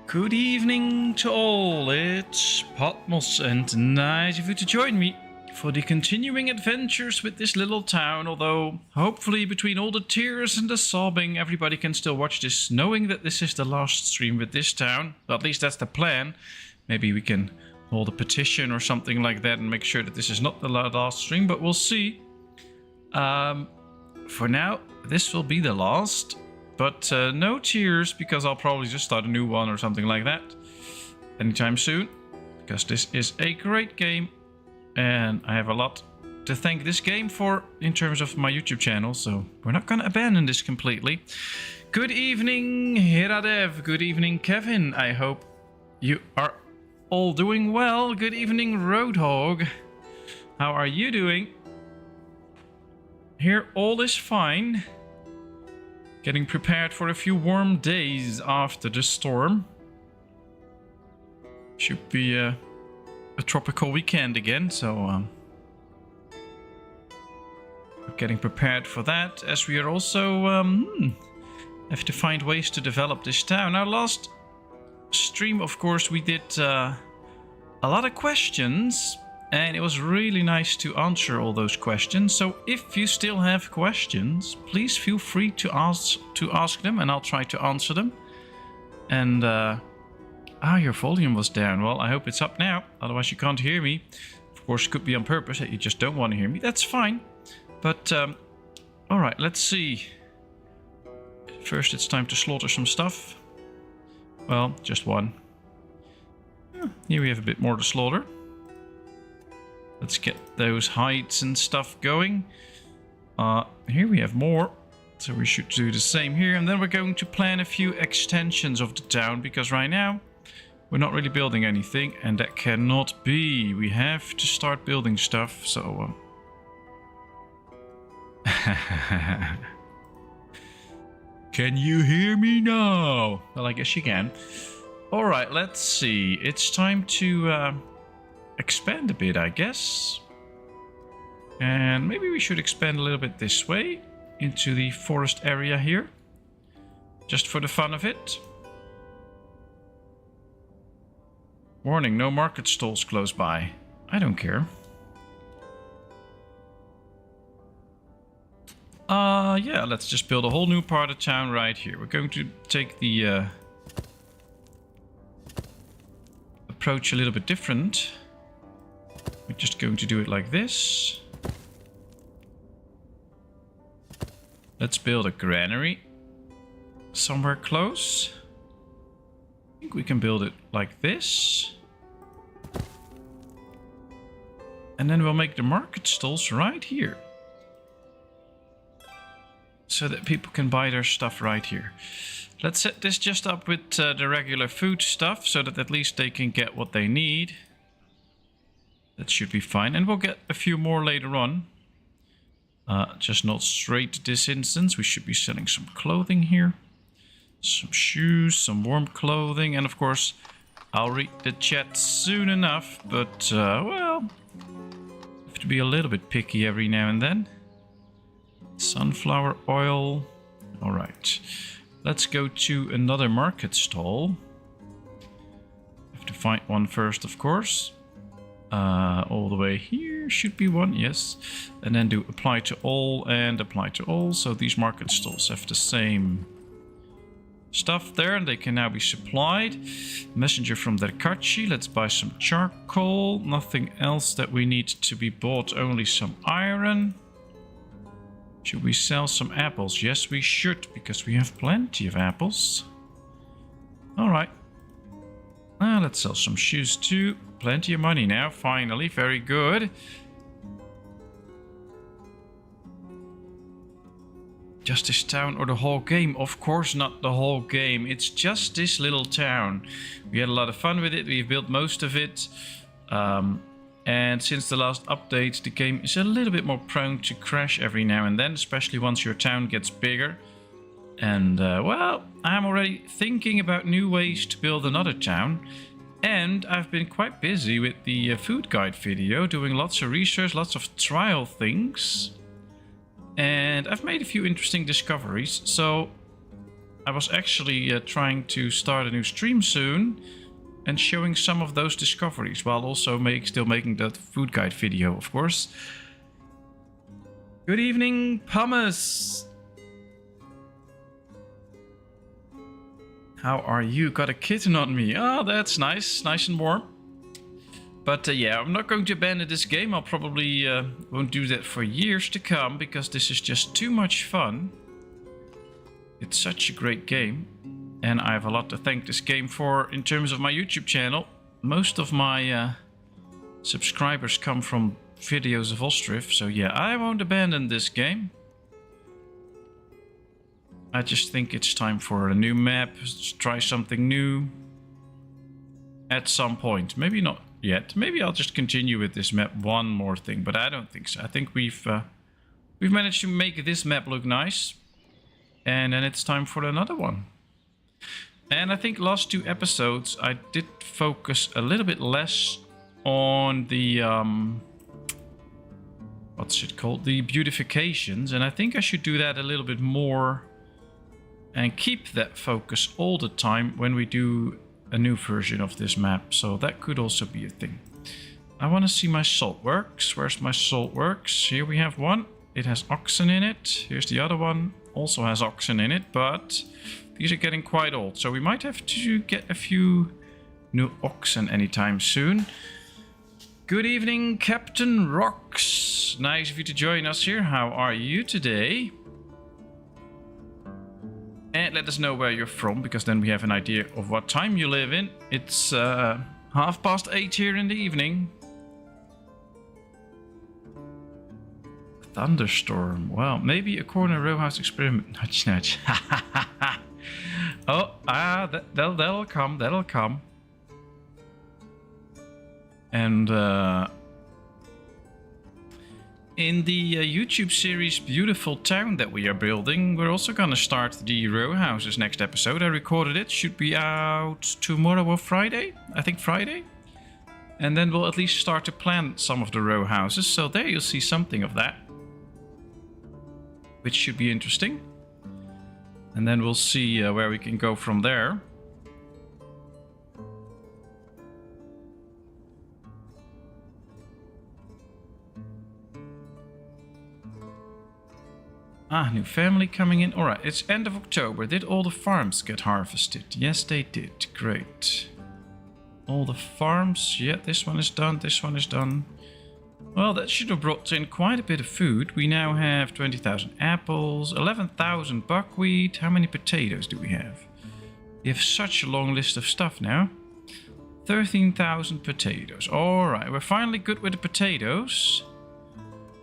Good evening to all, it's Patmos and nice of you to join me for the continuing adventures with this little town, although hopefully between all the tears and the sobbing everybody can still watch this knowing that this is the last stream with this town. Well, at least that's the plan. Maybe we can hold a petition or something like that and make sure that this is not the last stream, but we'll see. For now, this will be the last. But no tears, because I'll probably just start a new one or something like that anytime soon. Because this is a great game. And I have a lot to thank this game for in terms of my YouTube channel. So we're not going to abandon this completely. Good evening, Hiradev. Good evening, Kevin. I hope you are all doing well. Good evening, Roadhog. How are you doing? Here all is fine. Getting prepared for a few warm days after the storm. Should be a tropical weekend again, so getting prepared for that, as we are also have to find ways to develop this town. Our last stream, of course, we did a lot of questions, and it was really nice to answer all those questions. So if you still have questions, please feel free to ask them, and I'll try to answer them. And your volume was down. Well, I hope it's up now, otherwise you can't hear me. Of course, it could be on purpose that you just don't want to hear me. That's fine. But all right, let's see. First, it's time to slaughter some stuff. Well, just one. Here we have a bit more to slaughter. Let's get those hides and stuff going. Here we have more. So we should do the same here. And then we're going to plan a few extensions of the town. Because right now, we're not really building anything. And that cannot be. We have to start building stuff. So... Can you hear me now? Well, I guess you can. Alright, let's see. It's time to... expand a bit, I guess. And maybe we should expand a little bit this way into the forest area here, just for the fun of it. Warning, no market stalls close by. I don't care. Yeah, let's just build a whole new part of town right here. We're going to take the approach a little bit different. We're just going to do it like this. Let's build a granary somewhere close. I think we can build it like this. And then we'll make the market stalls right here. So that people can buy their stuff right here. Let's set this just up with the regular food stuff, so that at least they can get what they need. That should be fine. And we'll get a few more later on. Just not straight this instance. We should be selling some clothing here. Some shoes, some warm clothing. And of course, I'll read the chat soon enough. But, well, have to be a little bit picky every now and then. Sunflower oil. All right. Let's go to another market stall. Have to find one first, of course. All the way here should be one, yes. And then do apply to all and apply to all. So these market stalls have the same stuff there, and they can now be supplied. Messenger from Derkachi. Let's buy some charcoal. Nothing else that we need to be bought, only some iron. Should we sell some apples? Yes, we should, because we have plenty of apples. Alright. Let's sell some shoes too. Plenty of money now, finally. Very good. Just this town or the whole game? Of course not the whole game. It's just this little town. We had a lot of fun with it. We've built most of it. And since the last update, the game is a little bit more prone to crash every now and then. Especially once your town gets bigger. And, well, I'm already thinking about new ways to build another town. And I've been quite busy with the food guide video, doing lots of research, lots of trial things. And I've made a few interesting discoveries. So I was actually trying to start a new stream soon and showing some of those discoveries while also still making that food guide video, of course. Good evening, Pumice. How are you? Got a kitten on me. Oh, that's nice. Nice and warm. But yeah, I'm not going to abandon this game. I'll probably won't do that for years to come because this is just too much fun. It's such a great game. And I have a lot to thank this game for in terms of my YouTube channel. Most of my subscribers come from videos of Ostriv. So yeah, I won't abandon this game. I just think it's time for a new map. Let's try something new. At some point. Maybe not yet. Maybe I'll just continue with this map one more thing. But I don't think so. I think we've managed to make this map look nice. And then it's time for another one. And I think last 2 episodes I did focus a little bit less on the what's it called? The beautifications. And I think I should do that a little bit more and keep that focus all the time when we do a new version of this map. So that could also be a thing. I want to see my salt works. Where's my salt works? Here we have one. It has oxen in it. Here's the other one. Also has oxen in it, but these are getting quite old. So we might have to get a few new oxen anytime soon. Good evening, Captain Rocks. Nice of you to join us here. How are you today? And let us know where you're from, because then we have an idea of what time you live in. It's 8:30 here in the evening. Thunderstorm. Well, maybe a corner row house experiment. Nudge, nudge. Oh, that'll come. That'll come. And in the YouTube series Beautiful Town that we are building, we're also going to start the row houses next episode. I recorded it. Should be out tomorrow or Friday. I think Friday. And then we'll at least start to plan some of the row houses. So there you'll see something of that, which should be interesting. And then we'll see where we can go from there. Ah, new family coming in. Alright, it's end of October. Did all the farms get harvested? Yes, they did. Great. All the farms. Yeah, this one is done. This one is done. Well, that should have brought in quite a bit of food. We now have 20,000 apples, 11,000 buckwheat. How many potatoes do we have? We have such a long list of stuff now. 13,000 potatoes. Alright, we're finally good with the potatoes.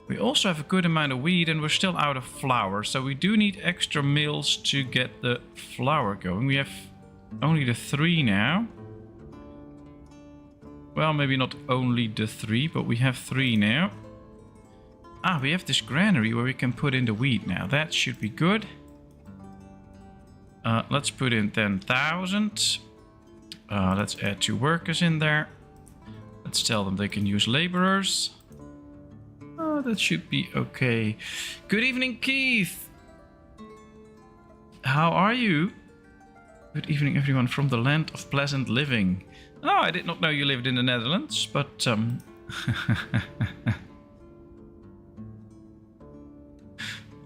We also have a good amount of wheat and we're still out of flour. So we do need extra mills to get the flour going. We have only the 3 now. Well, maybe not only the 3, but we have 3 now. Ah, we have this granary where we can put in the wheat now. That should be good. Let's put in 10,000. Let's add 2 workers in there. Let's tell them they can use laborers. Oh, that should be okay. Good evening, Keith. How are you? Good evening, everyone from the land of pleasant living. Oh, I did not know you lived in the Netherlands, but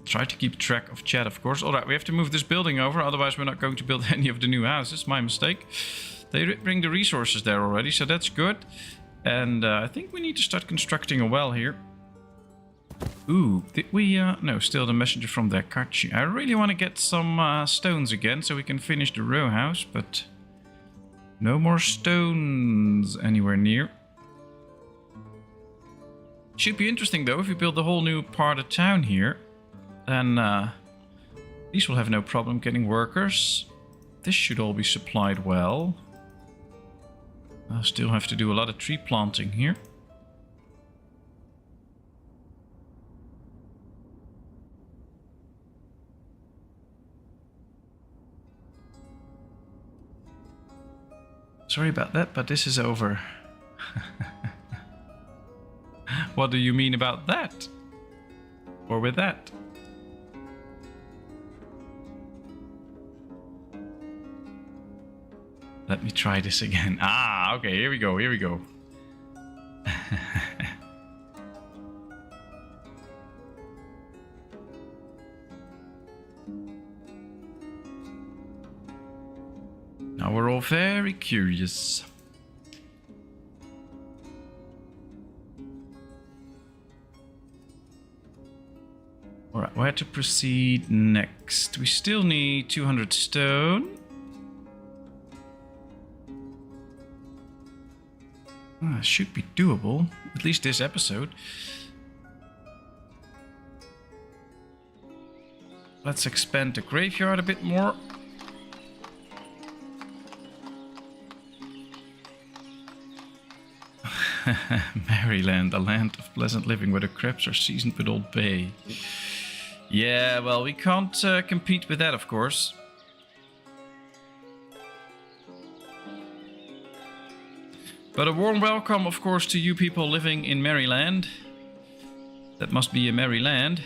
try to keep track of chat, of course. All right, we have to move this building over, otherwise we're not going to build any of the new houses. My mistake. They bring the resources there already, so that's good. And I think we need to start constructing a well here. Ooh, did we... no, still the messenger from Dakachi. I really want to get some stones again, so we can finish the row house, but... no more stones anywhere near. Should be interesting though, if we build a whole new part of town here. Then these will have no problem getting workers. This should all be supplied well. I'll still have to do a lot of tree planting here. Sorry about that, but this is over. What do you mean about that? Or with that? Let me try this again. Ah, okay, here we go, here we go. Now we're all very curious. Alright, where to proceed next? We still need 200 stone. Should be doable, at least this episode. Let's expand the graveyard a bit more. Maryland, a land of pleasant living where the crabs are seasoned with Old Bay. Yeah, well, we can't compete with that, of course. But a warm welcome, of course, to you people living in Maryland. That must be a merry land.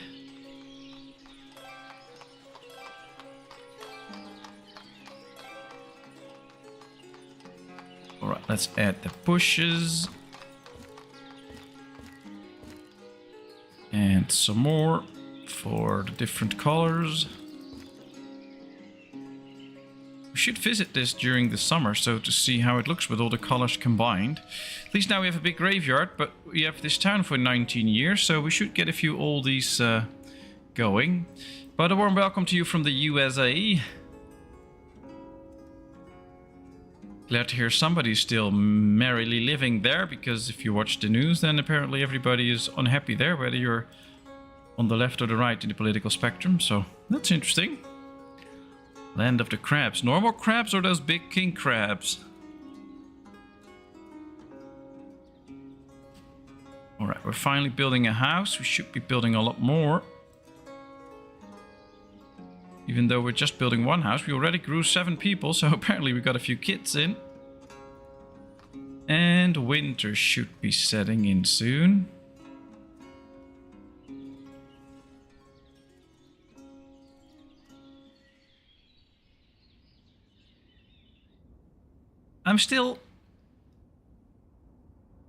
Alright, let's add the bushes. And some more for the different colors. We should visit this during the summer, so to see how it looks with all the colors combined. At least now we have a big graveyard, but we have this town for 19 years, so we should get a few oldies going. But a warm welcome to you from the USA. Glad to hear somebody's still merrily living there, because if you watch the news, then apparently everybody is unhappy there, whether you're on the left or the right in the political spectrum, so that's interesting. Land of the crabs. Normal crabs or those big king crabs? Alright, we're finally building a house. We should be building a lot more. Even though we're just building one house, we already grew 7 people, so apparently we got a few kids in. And winter should be setting in soon. I'm still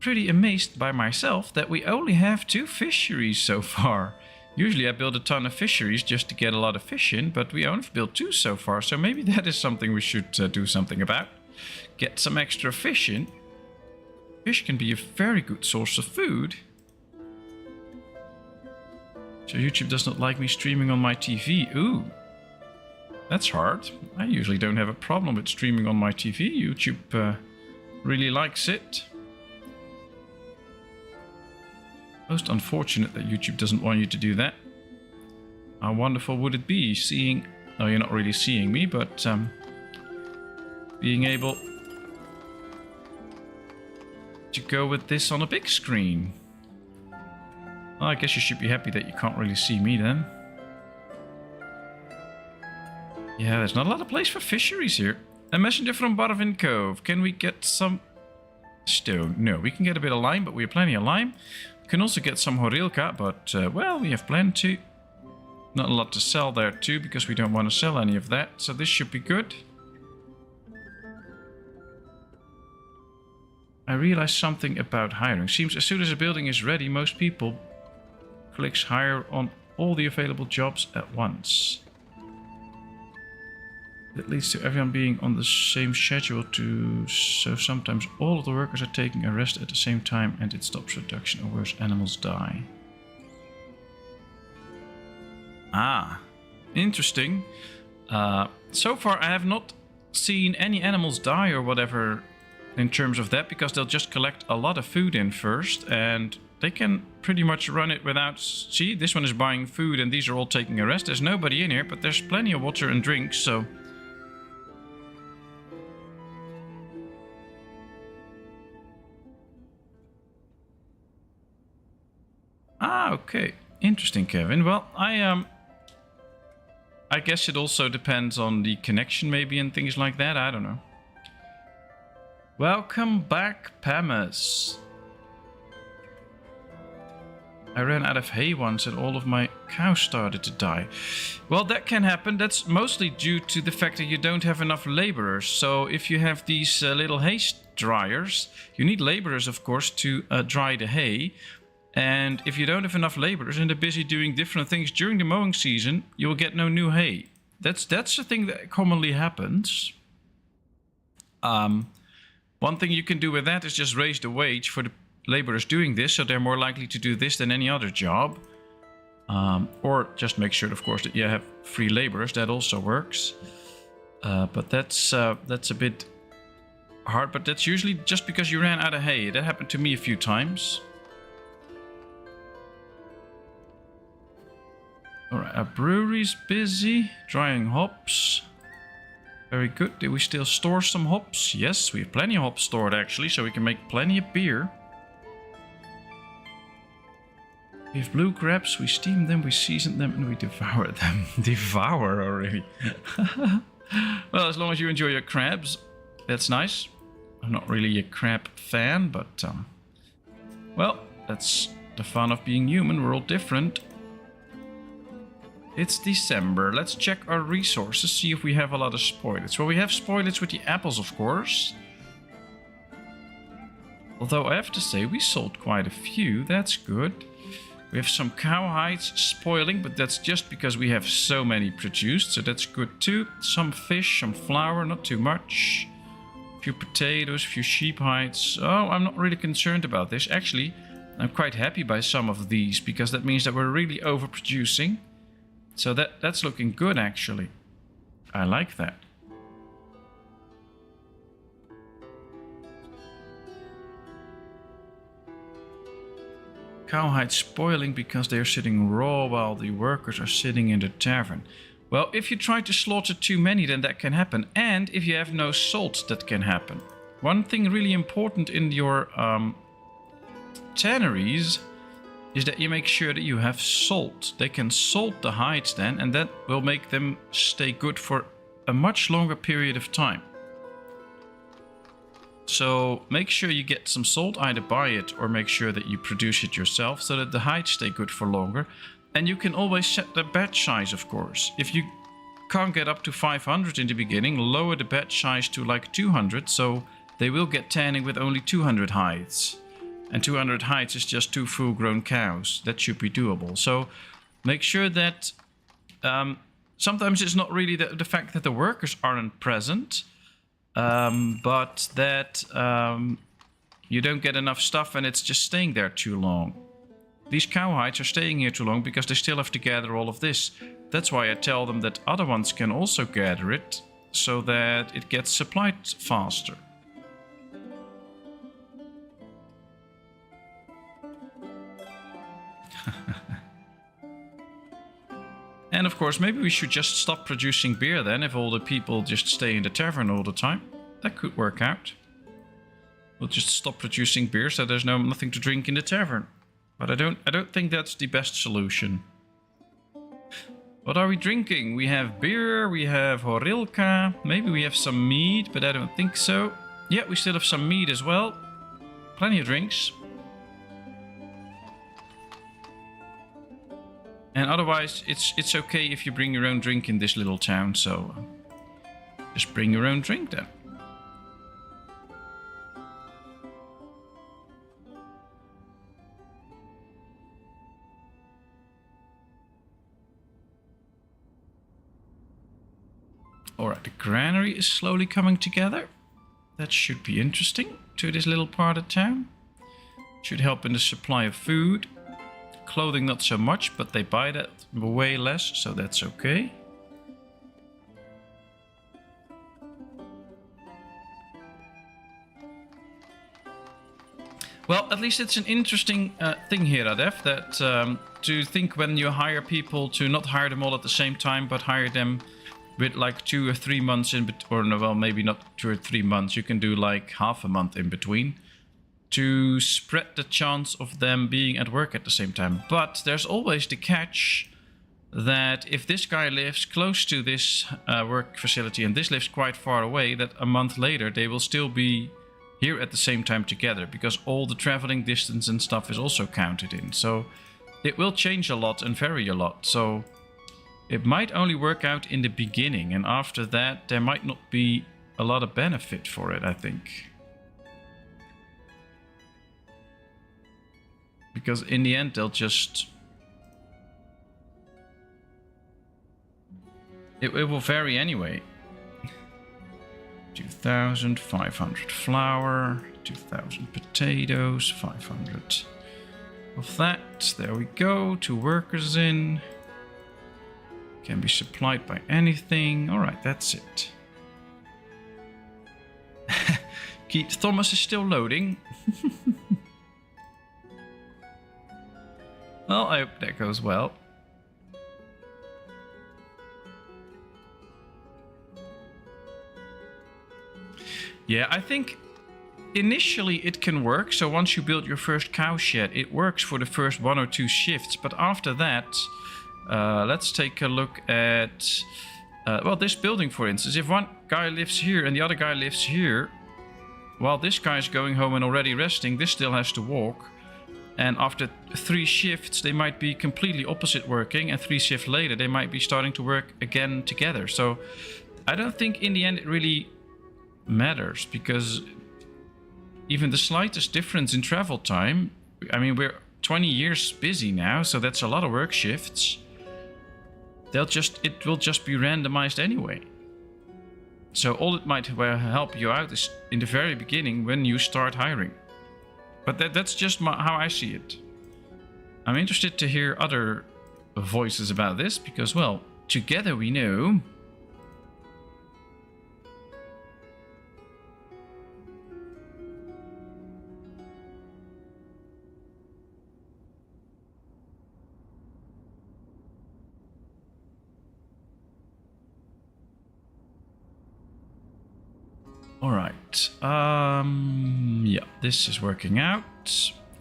pretty amazed by myself that we only have 2 fisheries so far. Usually I build a ton of fisheries just to get a lot of fish in, but we only built 2 so far, so maybe that is something we should do something about. Get some extra fish in. Fish can be a very good source of food. So YouTube does not like me streaming on my TV. Ooh. That's hard. I usually don't have a problem with streaming on my TV. YouTube really likes it. Most unfortunate that YouTube doesn't want you to do that. How wonderful would it be seeing... Oh, you're not really seeing me, but being able to go with this on a big screen. Well, I guess you should be happy that you can't really see me then. Yeah, there's not a lot of place for fisheries here. A messenger from Barvin Cove. Can we get some stone? No, we can get a bit of lime, but we have plenty of lime. We can also get some horilka, but, well, we have plenty. Not a lot to sell there too, because we don't want to sell any of that. So this should be good. I realized something about hiring. Seems as soon as a building is ready, most people clicks hire on all the available jobs at once. It leads to everyone being on the same schedule so sometimes all of the workers are taking a rest at the same time and it stops production or worse, animals die. Ah, interesting. So far I have not seen any animals die or whatever in terms of that, because they'll just collect a lot of food in first and they can pretty much run it without... See, this one is buying food and these are all taking a rest. There's nobody in here, but there's plenty of water and drinks, so... Ah, okay. Interesting, Kevin. Well, I guess it also depends on the connection maybe and things like that. I don't know. Welcome back, Pamos. I ran out of hay once and all of my cows started to die. Well, that can happen. That's mostly due to the fact that you don't have enough laborers. So if you have these little hay dryers, you need laborers, of course, to dry the hay. And if you don't have enough laborers and they're busy doing different things during the mowing season, you will get no new hay. That's the thing that commonly happens. One thing you can do with that is just raise the wage for the laborers doing this, so they're more likely to do this than any other job. Or just make sure, of course, that you have free laborers. That also works. But that's a bit hard. But that's usually just because you ran out of hay. That happened to me a few times. Alright, our brewery's busy drying hops. Very good. Did we still store some hops? Yes, we have plenty of hops stored actually, so we can make plenty of beer. We have blue crabs, we steam them, we season them, and we devour them. Devour already. Well, as long as you enjoy your crabs, that's nice. I'm not really a crab fan, but well, that's the fun of being human. We're all different. It's December. Let's check our resources, see if we have a lot of spoilage. Well, we have spoilage with the apples, of course. Although I have to say, we sold quite a few. That's good. We have some cow hides spoiling, but that's just because we have so many produced, so that's good too. Some fish, some flour, not too much. A few potatoes, a few sheep hides. Oh, I'm not really concerned about this. Actually, I'm quite happy by some of these, because that means that we're really overproducing. So that's looking good, actually. I like that. Cowhide spoiling because they are sitting raw while the workers are sitting in the tavern. Well, if you try to slaughter too many, then that can happen. And if you have no salt, that can happen. One thing really important in your tanneries is that you make sure that you have salt. They can salt the hides then, and that will make them stay good for a much longer period of time. So make sure you get some salt, either buy it or make sure that you produce it yourself so that the hides stay good for longer. And you can always set the batch size, of course. If you can't get up to 500 in the beginning, lower the batch size to like 200, so they will get tanning with only 200 hides. And 200 hides is just 2 full-grown cows. That should be doable. So make sure that sometimes it's not really the fact that the workers aren't present, but that you don't get enough stuff and it's just staying there too long. These cow hides are staying here too long because they still have to gather all of this. That's why I tell them that other ones can also gather it, so that it gets supplied faster. And of course, maybe we should just stop producing beer then, if all the people just stay in the tavern all the time. That could work out. We'll just stop producing beer so there's nothing to drink in the tavern. But I don't think that's the best solution. What are we drinking? We have beer, we have horilka, maybe we have some mead, but I don't think so. Yeah, we still have some mead as well. Plenty of drinks. And otherwise, it's okay if you bring your own drink in this little town, so just bring your own drink then. Alright, the granary is slowly coming together. That should be interesting to this little part of town. Should help in the supply of food. Clothing not so much, but they buy that way less, so that's okay. Well, at least it's an interesting thing here, Adef, that to think when you hire people to not hire them all at the same time, but hire them with like 2 or 3 months in between, or no, well, maybe not 2 or 3 months. You can do like half a month in between, to spread the chance of them being at work at the same time. But there's always the catch that if this guy lives close to this work facility and this lives quite far away, that a month later they will still be here at the same time together, because all the traveling distance and stuff is also counted in. So it will change a lot and vary a lot. So it might only work out in the beginning, and after that there might not be a lot of benefit for it, I think. Because in the end they'll just... It will vary anyway. 2,500 flour, 2,000 potatoes, 500 of that. There we go. 2 workers in. Can be supplied by anything. Alright, that's it. Keith Thomas is still loading. Well, I hope that goes well. Yeah, I think initially it can work. So once you build your first cow shed, it works for the first 1 or 2 shifts. But after that, let's take a look at, well, this building, for instance. If one guy lives here and the other guy lives here, while this guy is going home and already resting, this still has to walk. And after 3 shifts, they might be completely opposite working. And 3 shifts later, they might be starting to work again together. So I don't think in the end it really matters, because even the slightest difference in travel time, I mean, we're 20 years busy now, so that's a lot of work shifts. It will just be randomized anyway. So all it might help you out is in the very beginning when you start hiring. But that's just how I see it. I'm interested to hear other voices about this, because, well, together we know. Alright, yeah, this is working out.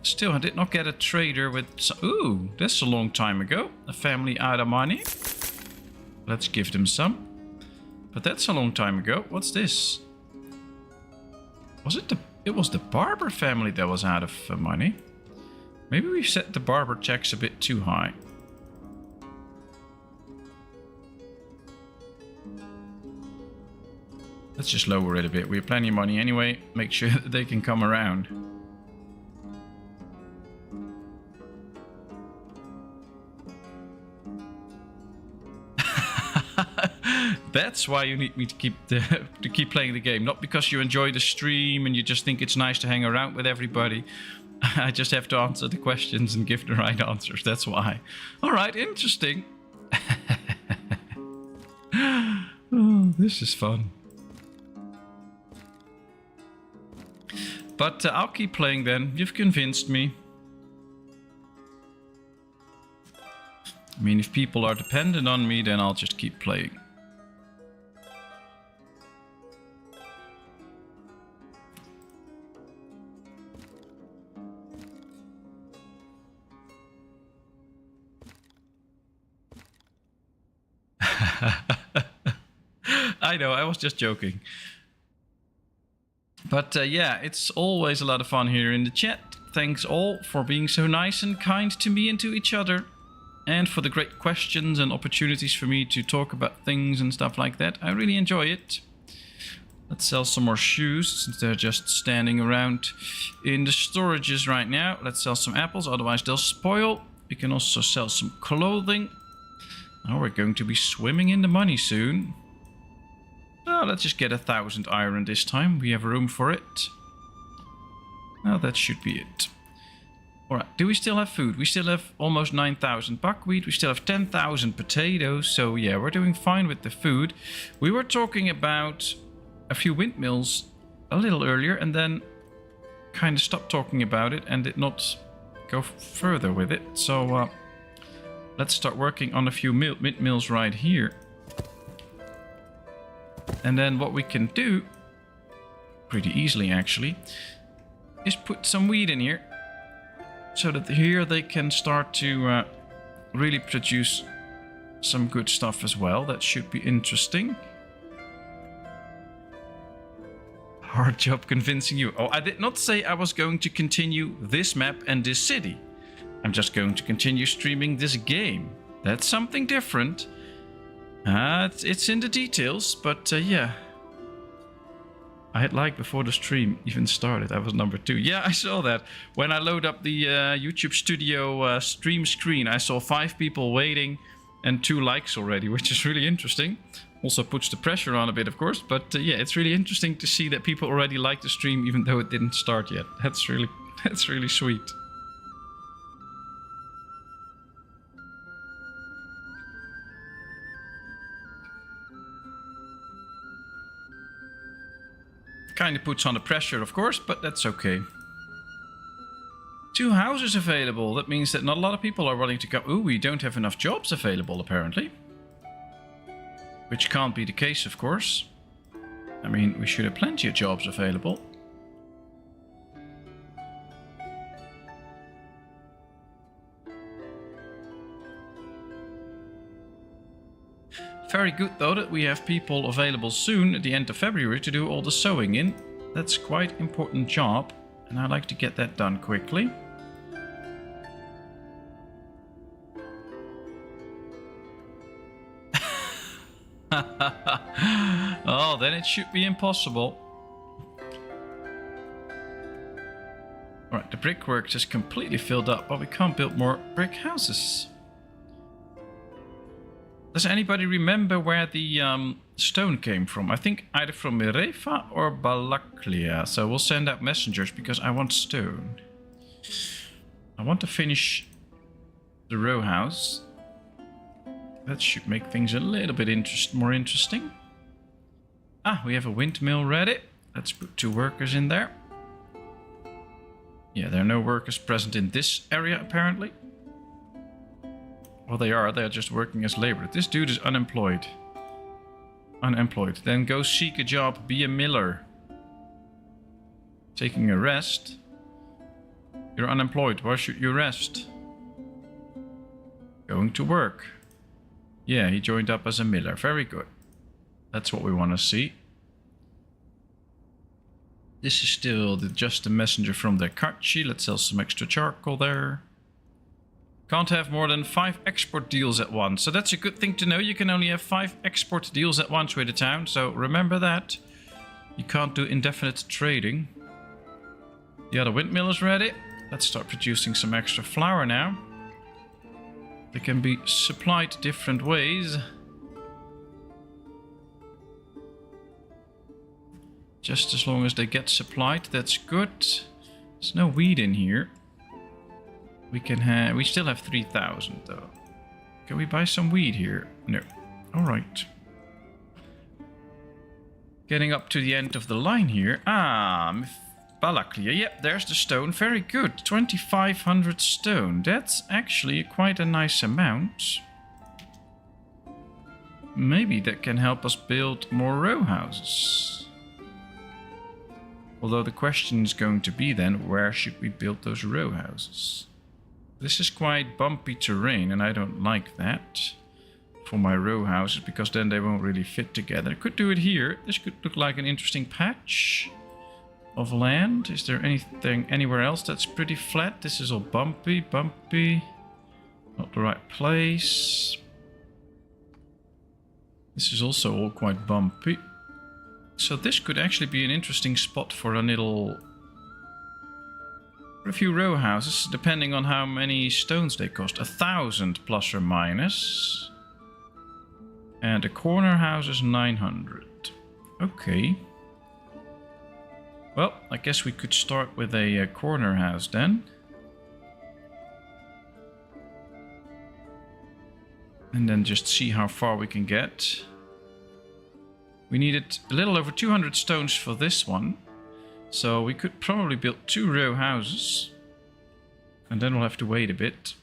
Still, I did not get a trader with... Ooh, that's a long time ago. A family out of money. Let's give them some. But that's a long time ago. What's this? Was it the... It was the Barber family that was out of money. Maybe we set the Barber checks a bit too high. Let's just lower it a bit. We have plenty of money anyway. Make sure that they can come around. That's why you need me to keep playing the game. Not because you enjoy the stream and you just think it's nice to hang around with everybody. I just have to answer the questions and give the right answers. That's why. All right, interesting. Oh, this is fun. But I'll keep playing then. You've convinced me. I mean, if people are dependent on me, then I'll just keep playing. I know, I was just joking. But yeah, it's always a lot of fun here in the chat. Thanks all for being so nice and kind to me and to each other. And for the great questions and opportunities for me to talk about things and stuff like that. I really enjoy it. Let's sell some more shoes, since they're just standing around in the storages right now. Let's sell some apples, otherwise they'll spoil. We can also sell some clothing. Now we're going to be swimming in the money soon. Oh, let's just get 1,000 iron this time. We have room for it. Now that should be it. Alright, do we still have food? We still have almost 9,000 buckwheat. We still have 10,000 potatoes. So yeah, we're doing fine with the food. We were talking about a few windmills a little earlier and then kind of stopped talking about it and did not go further with it. So let's start working on a few windmills right here. And then what we can do, pretty easily actually, is put some wheat in here. So that here they can start to really produce some good stuff as well. That should be interesting. Hard job convincing you. Oh, I did not say I was going to continue this map and this city. I'm just going to continue streaming this game. That's something different. It's in the details, but yeah. I had like before the stream even started. I was number 2. Yeah, I saw that. When I load up the YouTube Studio stream screen, I saw 5 people waiting and 2 likes already, which is really interesting. Also puts the pressure on a bit, of course. But yeah, it's really interesting to see that people already like the stream even though it didn't start yet. That's really sweet. Kind of puts on the pressure, of course, but that's okay. 2 houses available. That means that not a lot of people are willing to come. Ooh, we don't have enough jobs available, apparently. Which can't be the case, of course. I mean, we should have plenty of jobs available. Very good though that we have people available soon at the end of February to do all the sewing in. That's quite an important job and I like to get that done quickly. Oh, then it should be impossible. Alright, the brickwork is completely filled up, but we can't build more brick houses. Does anybody remember where the stone came from? I think either from Mirefa or Balaklia. So we'll send out messengers because I want stone. I want to finish the row house. That should make things a little bit more interesting. Ah, we have a windmill ready. Let's put 2 workers in there. Yeah, there are no workers present in this area apparently. Well, they're just working as labor. This dude is unemployed. Unemployed. Then go seek a job, be a miller. Taking a rest. You're unemployed, why should you rest? Going to work. Yeah, he joined up as a miller, very good. That's what we want to see. This is still just a messenger from the Karchi. Let's sell some extra charcoal there. Can't have more than 5 export deals at once. So that's a good thing to know. You can only have 5 export deals at once with a town. So remember that. You can't do indefinite trading. The other windmill is ready. Let's start producing some extra flour now. They can be supplied different ways. Just as long as they get supplied, that's good. There's no wheat in here. We still have 3,000 though. Can we buy some wheat here? No. Alright. Getting up to the end of the line here. Ah, Balaklia. Yep, there's the stone. Very good. 2,500 stone. That's actually quite a nice amount. Maybe that can help us build more row houses. Although the question is going to be then, where should we build those row houses? This is quite bumpy terrain and I don't like that for my row houses because then they won't really fit together. I could do it here. This could look like an interesting patch of land. Is there anything anywhere else that's pretty flat? This is all bumpy. Not the right place. This is also all quite bumpy. So this could actually be an interesting spot for a few row houses, depending on how many stones they cost. 1,000 plus or minus. And a corner house is 900. Okay. Well, I guess we could start with a corner house then. And then just see how far we can get. We needed a little over 200 stones for this one. So we could probably build 2 row houses. And then we'll have to wait a bit.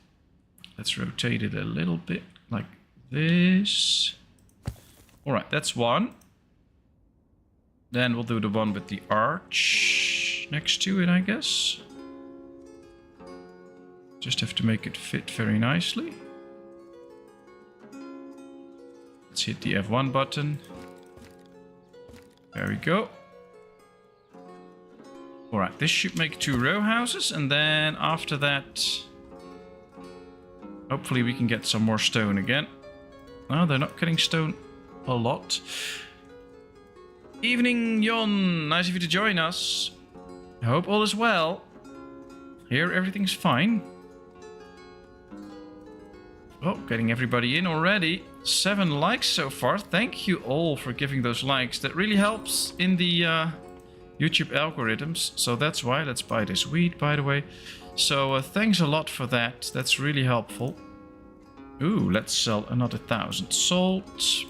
Let's rotate it a little bit like this. Alright, that's one. Then we'll do the one with the arch next to it, I guess. Just have to make it fit very nicely. Let's hit the F1 button. There we go. Alright, this should make 2 row houses, and then after that Hopefully we can get some more stone again. Oh, they're not getting stone a lot. Evening, Jon. Nice of you to join us. I hope all is well. Here, everything's fine. Oh, getting everybody in already. 7 likes so far. Thank you all for giving those likes. That really helps in the YouTube algorithms. So that's why. Let's buy this wheat, by the way. So thanks a lot for that. That's really helpful. Ooh, let's sell another 1,000 salt.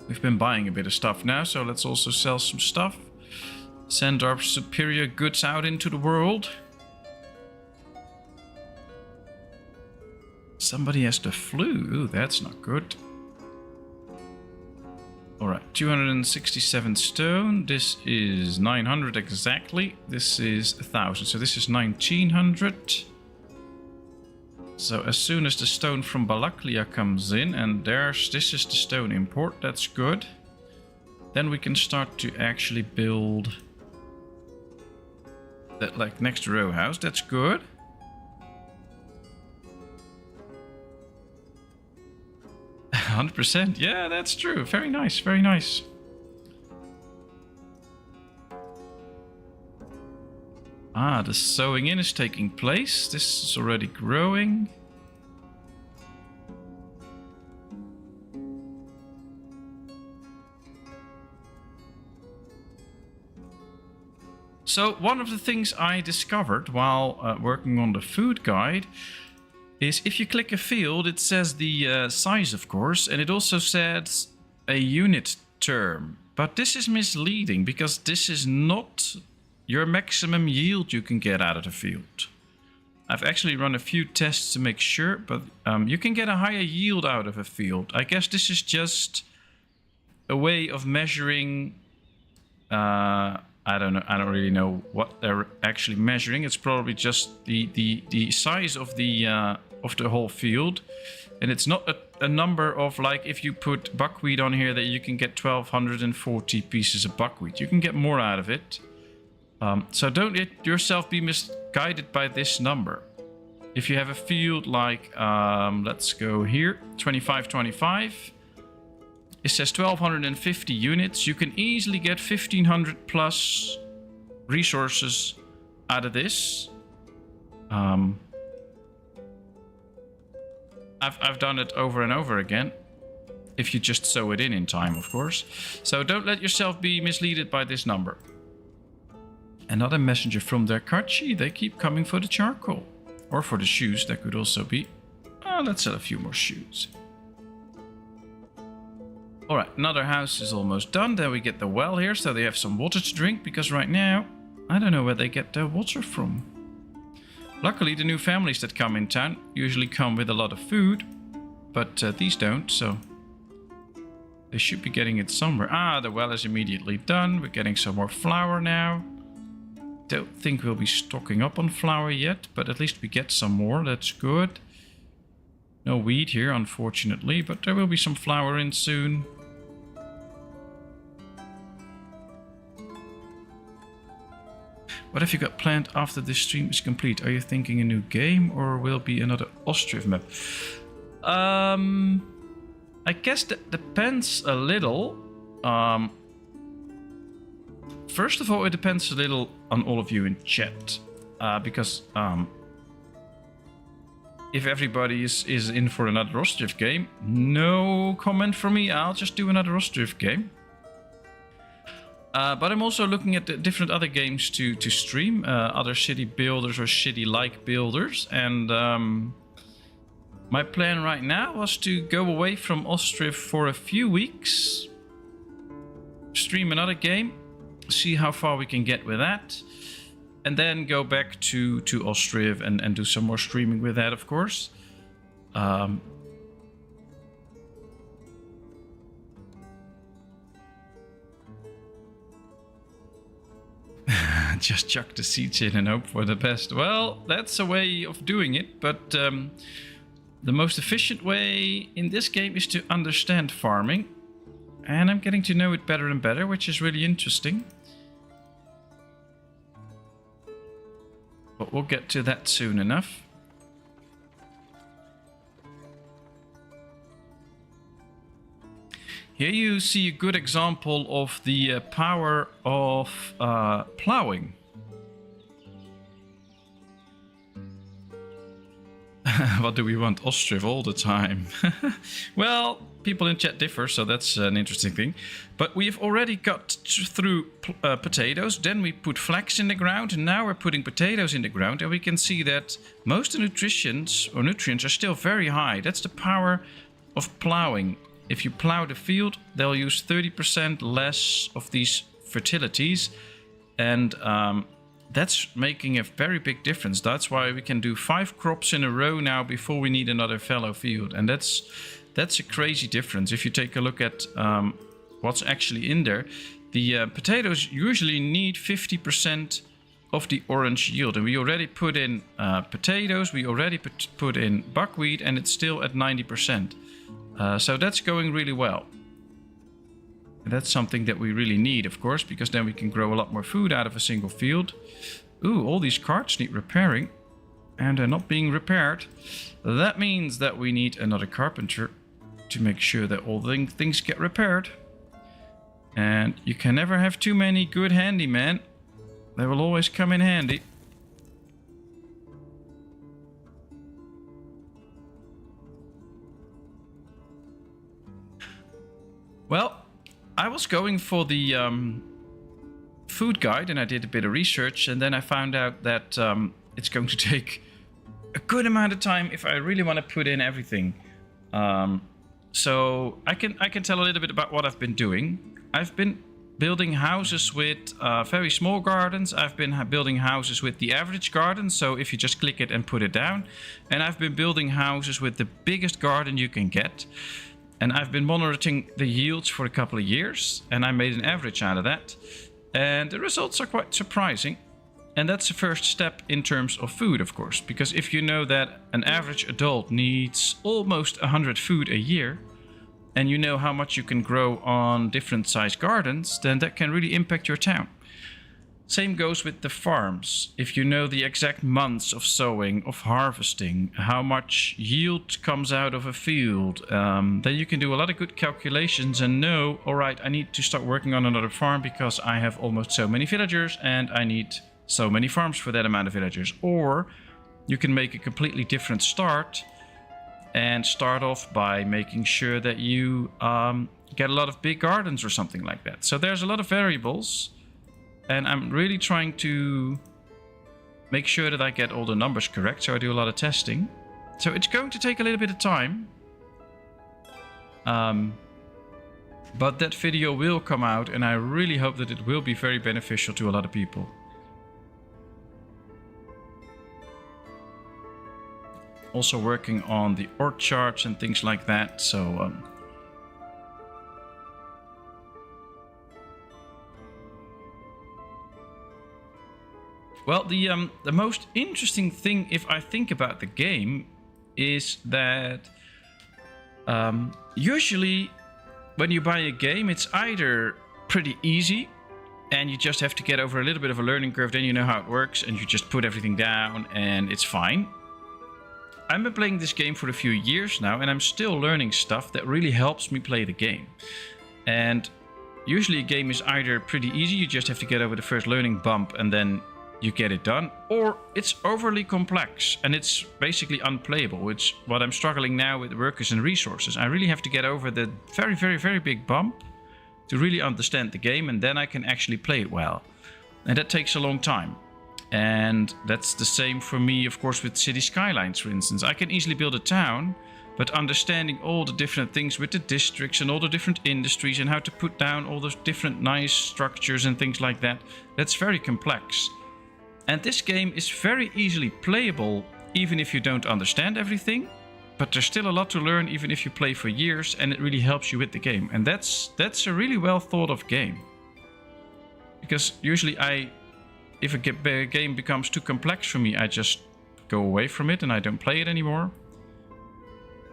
We've been buying a bit of stuff now, so let's also sell some stuff. Send our superior goods out into the world. Somebody has the flu. Ooh, that's not good. Alright, 267 stone. This is 900 exactly. This is 1,000, so this is 1,900. So as soon as the stone from Balaklia comes in, and this is the stone import, that's good. Then we can start to actually build that like next row house, that's good. %, yeah, that's true. Very nice, very nice. Ah, the sowing in is taking place. This is already growing. So one of the things I discovered while working on the food guide is if you click a field, it says the size, of course, and it also says a unit term. But this is misleading because this is not your maximum yield you can get out of the field. I've actually run a few tests to make sure, but you can get a higher yield out of a field. I guess this is just a way of measuring. I don't know. I don't really know what they're actually measuring. It's probably just the size of the whole field, and it's not a number of like if you put buckwheat on here that you can get 1,240 pieces of buckwheat. You can get more out of it. So don't let yourself be misguided by this number. If you have a field like, let's go here, 2525, it says 1,250 units. You can easily get 1,500 plus resources out of this. I've done it over and over again. If you just sow it in time, of course. So don't let yourself be misled by this number. Another messenger from their Kachi. They keep coming for the charcoal. Or for the shoes, that could also be. Let's sell a few more shoes. Alright, another house is almost done. Then we get the well here, so they have some water to drink. Because right now, I don't know where they get their water from. Luckily, the new families that come in town usually come with a lot of food. But these don't, so they should be getting it somewhere. The well is immediately done. We're getting some more flour now. Don't think we'll be stocking up on flour yet, but at least we get some more. That's good. No wheat here, unfortunately, but there will be some flour in soon. What have you got planned after this stream is complete? Are you thinking a new game or will be another Ostriv map? I guess that depends a little. First of all, it depends a little on all of you in chat. Because if everybody is in for another Ostriv game, no comment from me. I'll just do another Ostriv game. But I'm also looking at the different other games to stream. Other city builders or city-like builders. And my plan right now was to go away from Ostriv for a few weeks. Stream another game. See how far we can get with that. And then go back to Ostriv and do some more streaming with that, of course. Just chuck the seeds in and hope for the best. Well, that's a way of doing it, but the most efficient way in this game is to understand farming. And I'm getting to know it better and better, which is really interesting. But we'll get to that soon enough. Here you see a good example of the power of plowing. What do we want? Ostriv all the time. Well, people in chat differ, so that's an interesting thing. But we've already got through potatoes, then we put flax in the ground, and now we're putting potatoes in the ground, and we can see that most of the nutrients are still very high. That's the power of plowing. If you plow the field, they'll use 30% less of these fertilities, and that's making a very big difference. That's why we can do 5 crops in a row now before we need another fallow field. And that's a crazy difference. If you take a look at what's actually in there, the potatoes usually need 50% of the orange yield. And we already put in potatoes, we already put in buckwheat, and it's still at 90%. So that's going really well. And that's something that we really need, of course, because then we can grow a lot more food out of a single field. Ooh, all these carts need repairing, and they're not being repaired. That means that we need another carpenter to make sure that all the things get repaired. And you can never have too many good handymen. They will always come in handy. Well, I was going for the food guide, and I did a bit of research, and then I found out that it's going to take a good amount of time if I really want to put in everything. So I can tell a little bit about what I've been doing. I've been building houses with very small gardens. I've been building houses with the average garden, so if you just click it and put it down. And I've been building houses with the biggest garden you can get. And I've been monitoring the yields for a couple of years, and I made an average out of that. And the results are quite surprising. And that's the first step in terms of food, of course. Because if you know that an average adult needs almost 100 food a year, and you know how much you can grow on different size gardens, then that can really impact your town. Same goes with the farms. If you know the exact months of sowing, of harvesting, how much yield comes out of a field, then you can do a lot of good calculations and know, all right, I need to start working on another farm because I have almost so many villagers and I need so many farms for that amount of villagers. Or you can make a completely different start and start off by making sure that you get a lot of big gardens or something like that. So there's a lot of variables. And I'm really trying to make sure that I get all the numbers correct. So I do a lot of testing. So it's going to take a little bit of time. But that video will come out. And I really hope that it will be very beneficial to a lot of people. Also working on the org charts and things like that. So... well, the most interesting thing, if I think about the game, is that usually when you buy a game, it's either pretty easy and you just have to get over a little bit of a learning curve, then you know how it works and you just put everything down and it's fine. I've been playing this game for a few years now and I'm still learning stuff that really helps me play the game. And usually a game is either pretty easy, you just have to get over the first learning bump and then you get it done, or it's overly complex and it's basically unplayable, which what I'm struggling now with workers and resources. I really have to get over the very, very, very big bump to really understand the game, and then I can actually play it well. And that takes a long time. And that's the same for me, of course, with city skylines, for instance. I can easily build a town, but understanding all the different things with the districts and all the different industries and how to put down all those different nice structures and things like that, that's very complex. And this game is very easily playable, even if you don't understand everything. But there's still a lot to learn, even if you play for years, and it really helps you with the game. And that's a really well thought of game. Because usually if a game becomes too complex for me, I just go away from it and I don't play it anymore.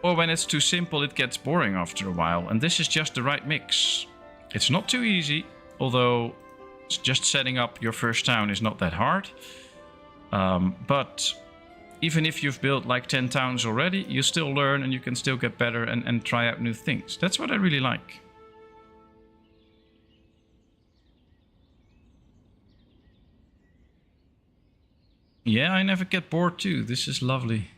Or when it's too simple, it gets boring after a while. And this is just the right mix. It's not too easy, although... just setting up your first town is not that hard. But even if you've built like 10 towns already, you still learn and you can still get better and try out new things. That's what I really like. Yeah, I never get bored too. This is lovely.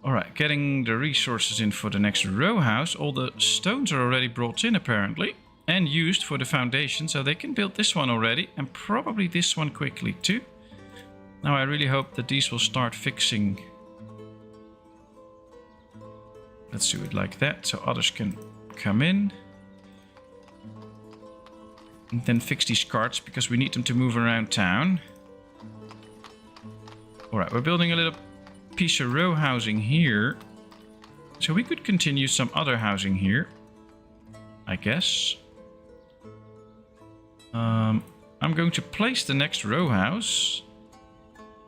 Alright, getting the resources in for the next row house. All the stones are already brought in apparently. And used for the foundation, so they can build this one already. And probably this one quickly too. Now I really hope that these will start fixing. Let's do it like that, so others can come in. And then fix these carts, because we need them to move around town. Alright, we're building a little piece of row housing here. So we could continue some other housing here, I guess. I'm going to place the next row house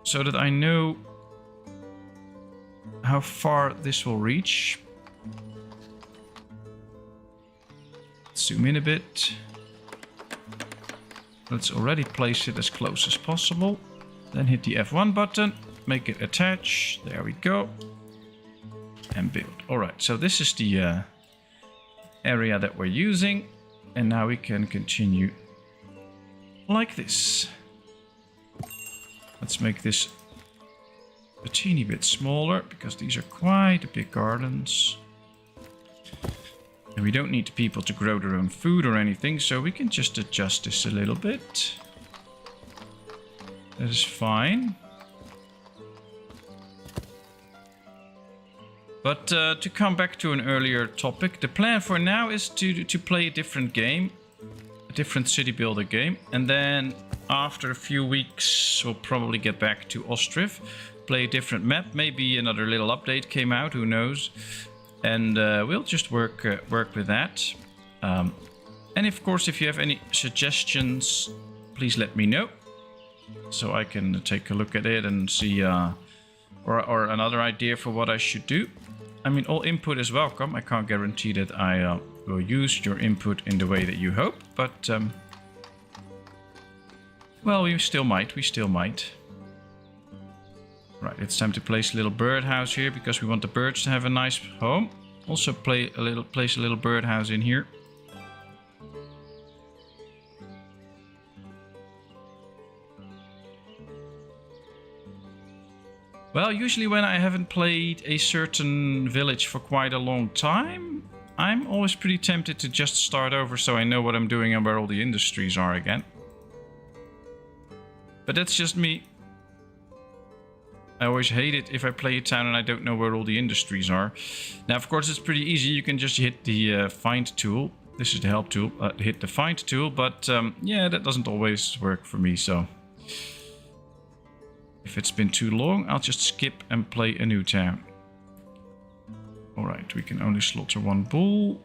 so that I know how far this will reach. Zoom in a bit. Let's already place it as close as possible. Then hit the F1 button, make it attach. There we go. And build. Alright, so this is the area that we're using. And now we can continue like this. Let's make this a teeny bit smaller, because these are quite big gardens. And we don't need the people to grow their own food or anything, so we can just adjust this a little bit. That is fine. But to come back to an earlier topic, the plan for now is to play a different game. A different city builder game. And then after a few weeks, we'll probably get back to Ostriv. Play a different map. Maybe another little update came out, who knows. And we'll just work with that. And of course, if you have any suggestions, please let me know. So I can take a look at it and see, or another idea for what I should do. I mean, all input is welcome. I can't guarantee that I will use your input in the way that you hope, but well, we still might. Right, it's time to place a little birdhouse here, because we want the birds to have a nice home. Also place a little birdhouse in here. Well, usually when I haven't played a certain village for quite a long time, I'm always pretty tempted to just start over so I know what I'm doing and where all the industries are again. But that's just me. I always hate it if I play a town and I don't know where all the industries are. Now, of course, it's pretty easy. You can just hit the find tool. This is the help tool. Hit the find tool, but yeah, that doesn't always work for me, so... If it's been too long, I'll just skip and play a new town. Alright, we can only slaughter one bull.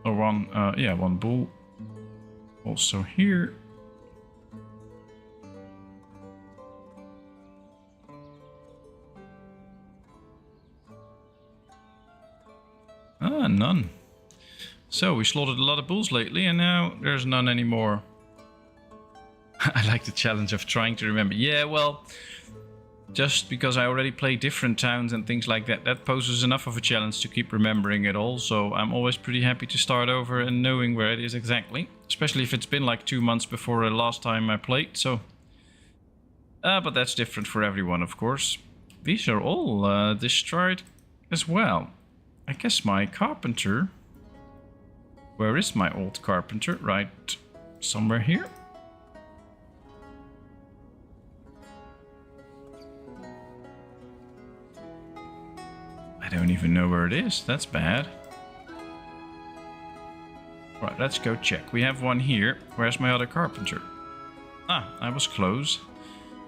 Or one bull. Also here. Ah, none. So, we slaughtered a lot of bulls lately, and now there's none anymore. I like the challenge of trying to remember. Yeah, well... Just because I already play different towns and things like that, that poses enough of a challenge to keep remembering it all. So I'm always pretty happy to start over and knowing where it is exactly. Especially if it's been like 2 months before the last time I played, so... but that's different for everyone, of course. These are all destroyed as well. I guess my carpenter... Where is my old carpenter? Right somewhere here? I don't even know where it is. That's bad. Right, let's go check. We have one here. Where's my other carpenter? Ah, I was close.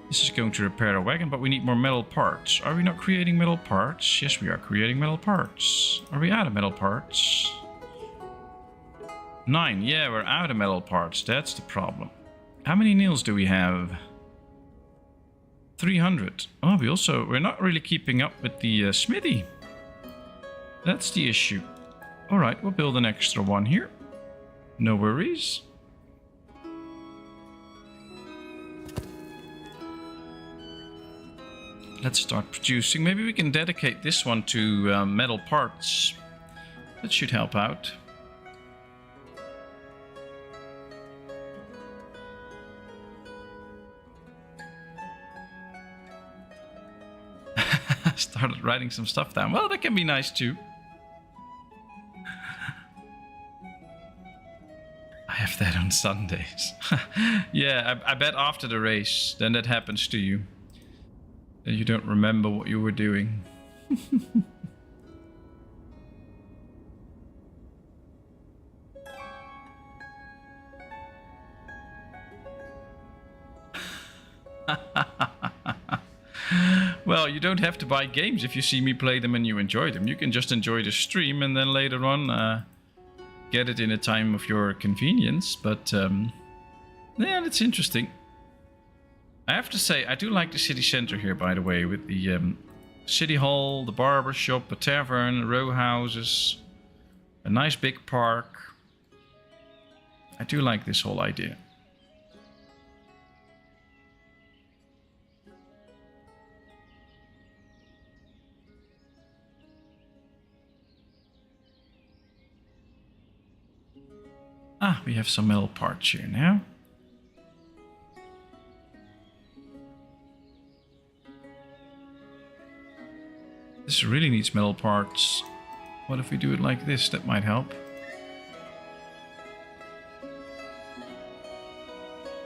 This is going to repair a wagon, but we need more metal parts. Are we not creating metal parts? Yes, we are creating metal parts. Are we out of metal parts? 9. Yeah, we're out of metal parts. That's the problem. How many nails do we have? 300. Oh, we're not really keeping up with the smithy. That's the issue. Alright, we'll build an extra one here. No worries. Let's start producing. Maybe we can dedicate this one to metal parts. That should help out. Started writing some stuff down. Well, that can be nice too. I have that on Sundays. Yeah, I bet after the race, then that happens to you. And you don't remember what you were doing. Well, you don't have to buy games if you see me play them and you enjoy them. You can just enjoy the stream and then later on get it in a time of your convenience. But yeah, that's interesting. I have to say, I do like the city center here, by the way, with the city hall, the barber shop, a tavern, row houses, a nice big park. I do like this whole idea. Ah, we have some metal parts here now. This really needs metal parts. What if we do it like this? That might help. You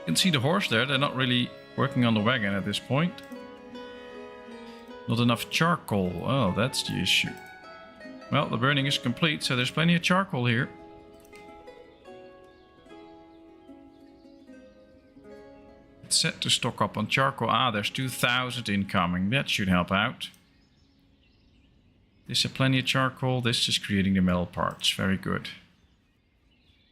can see the horse there. They're not really working on the wagon at this point. Not enough charcoal. Oh, that's the issue. Well, the burning is complete, so there's plenty of charcoal here. Set to stock up on charcoal. Ah, there's 2,000 incoming. That should help out. This has plenty of charcoal. This is creating the metal parts. Very good.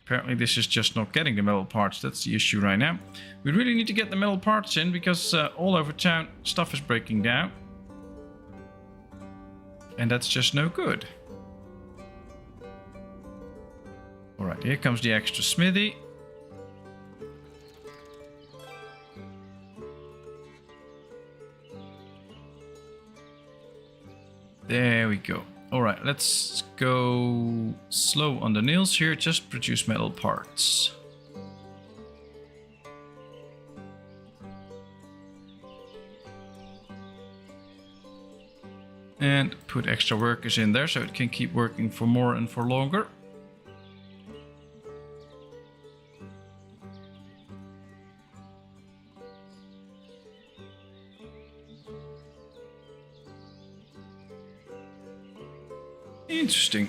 Apparently this is just not getting the metal parts. That's the issue right now. We really need to get the metal parts in because all over town stuff is breaking down. And that's just no good. Alright, here comes the extra smithy. There we go. Alright, let's go slow on the nails here. Just produce metal parts. And put extra workers in there so it can keep working for more and for longer. Interesting.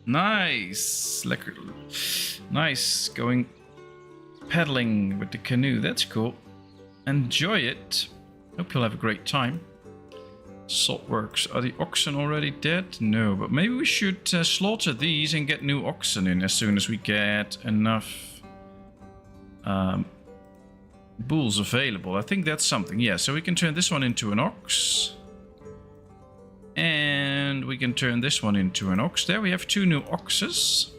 Nice. Lekker. Nice. Going paddling with the canoe. That's cool. Enjoy it. Hope you'll have a great time. Saltworks. Are the oxen already dead? No, but maybe we should slaughter these and get new oxen in as soon as we get enough bulls available. I think that's something. Yeah, so we can turn this one into an ox. And we can turn this one into an ox. There we have 2 new oxes.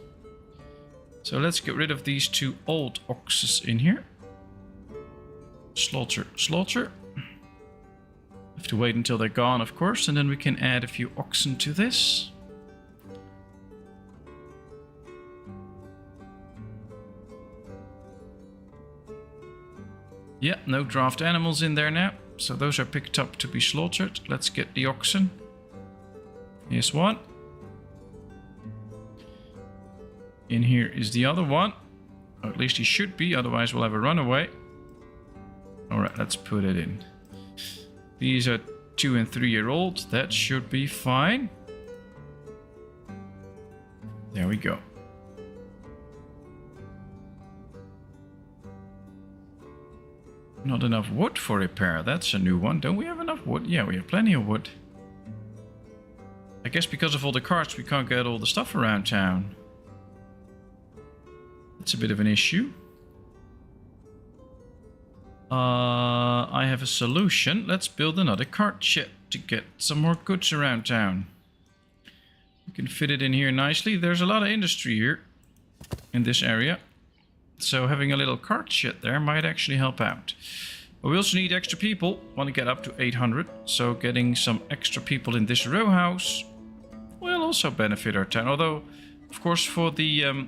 So let's get rid of these 2 old oxes in here. Slaughter, slaughter. Have to wait until they're gone, of course, and then we can add a few oxen to this. Yeah, no draft animals in there now. So those are picked up to be slaughtered. Let's get the oxen. Here's one. In here is the other one. Or at least he should be, otherwise we'll have a runaway. Alright, let's put it in. These are 2 and 3 year olds. That should be fine. There we go. Not enough wood for repair. That's a new one. Don't we have enough wood? Yeah, we have plenty of wood. I guess because of all the carts we can't get all the stuff around town. That's a bit of an issue. I have a solution. Let's build another cart shed to get some more goods around town. We can fit it in here nicely. There's a lot of industry here in this area. So having a little cart shed there might actually help out. But we also need extra people. Want to get up to 800. So getting some extra people in this row house will also benefit our town. Although, of course, for the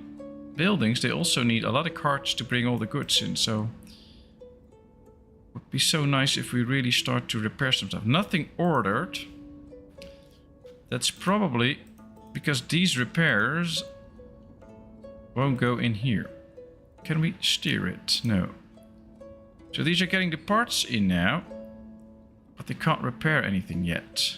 buildings, they also need a lot of carts to bring all the goods in. So it would be so nice if we really start to repair some stuff. Nothing ordered. That's probably because these repairs won't go in here. Can we steer it? No. So these are getting the parts in now, but they can't repair anything yet.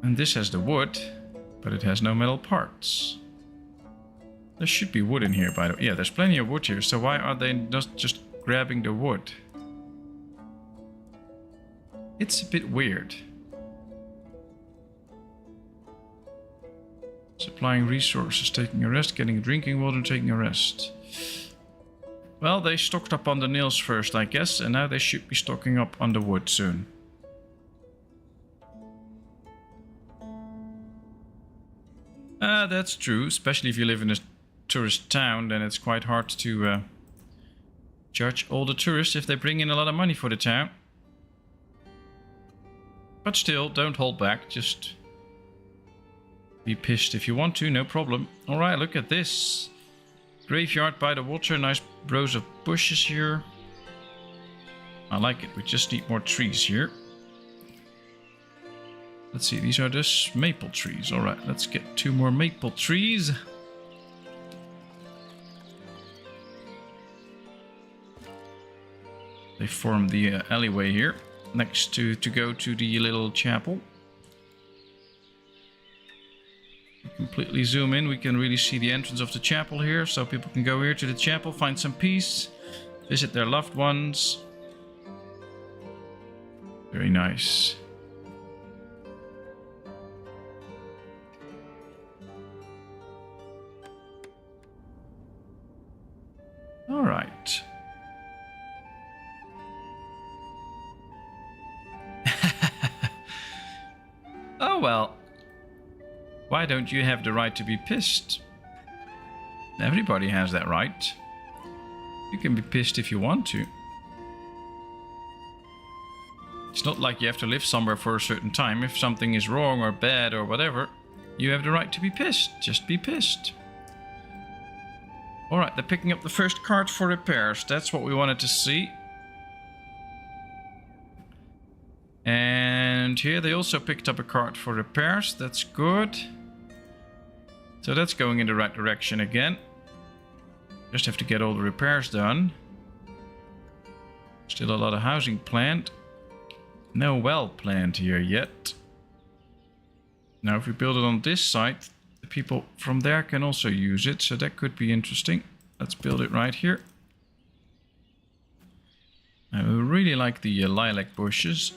And this has the wood, but it has no metal parts. There should be wood in here, by the way. Yeah, there's plenty of wood here, so why are they not just grabbing the wood? It's a bit weird. Supplying resources, taking a rest, getting drinking water, taking a rest. Well, they stocked up on the nails first, I guess, and now they should be stocking up on the wood soon. That's true, especially if you live in a tourist town, then it's quite hard to judge all the tourists if they bring in a lot of money for the town. But still, don't hold back, just be pissed if you want to, no problem. Alright, look at this. Graveyard by the water, nice rows of bushes here. I like it, we just need more trees here. Let's see, these are just maple trees. Alright, let's get 2 more maple trees. They form the alleyway here, next to go to the little chapel. Completely zoom in, we can really see the entrance of the chapel here, so people can go here to the chapel, find some peace, visit their loved ones. Very nice. All right. Oh well. Why don't you have the right to be pissed? Everybody has that right. You can be pissed if you want to. It's not like you have to live somewhere for a certain time. If something is wrong or bad or whatever, you have the right to be pissed. Just be pissed. Alright, they're picking up the first cart for repairs. That's what we wanted to see. And here they also picked up a cart for repairs. That's good. So that's going in the right direction again. Just have to get all the repairs done. Still a lot of housing planned. No well planned here yet. Now if we build it on this side, the people from there can also use it. So that could be interesting. Let's build it right here. I really like the lilac bushes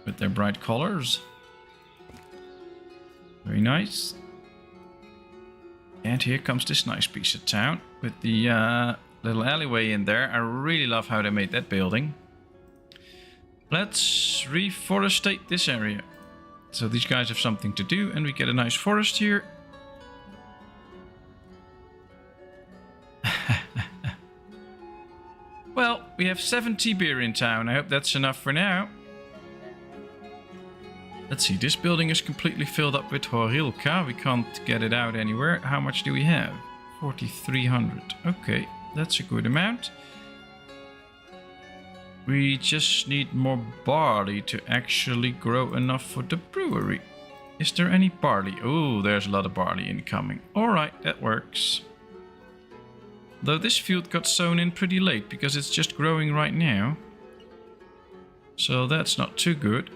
with their bright colors. Very nice. And here comes this nice piece of town with the little alleyway in there. I really love how they made that building. Let's reforestate this area. So these guys have something to do and we get a nice forest here. Well, we have 70 beer in town. I hope that's enough for now. Let's see, this building is completely filled up with horilka. We can't get it out anywhere. How much do we have? 4,300. Okay, that's a good amount. We just need more barley to actually grow enough for the brewery. Is there any barley? Oh, there's a lot of barley incoming. Alright, that works. Though this field got sown in pretty late because it's just growing right now. So that's not too good.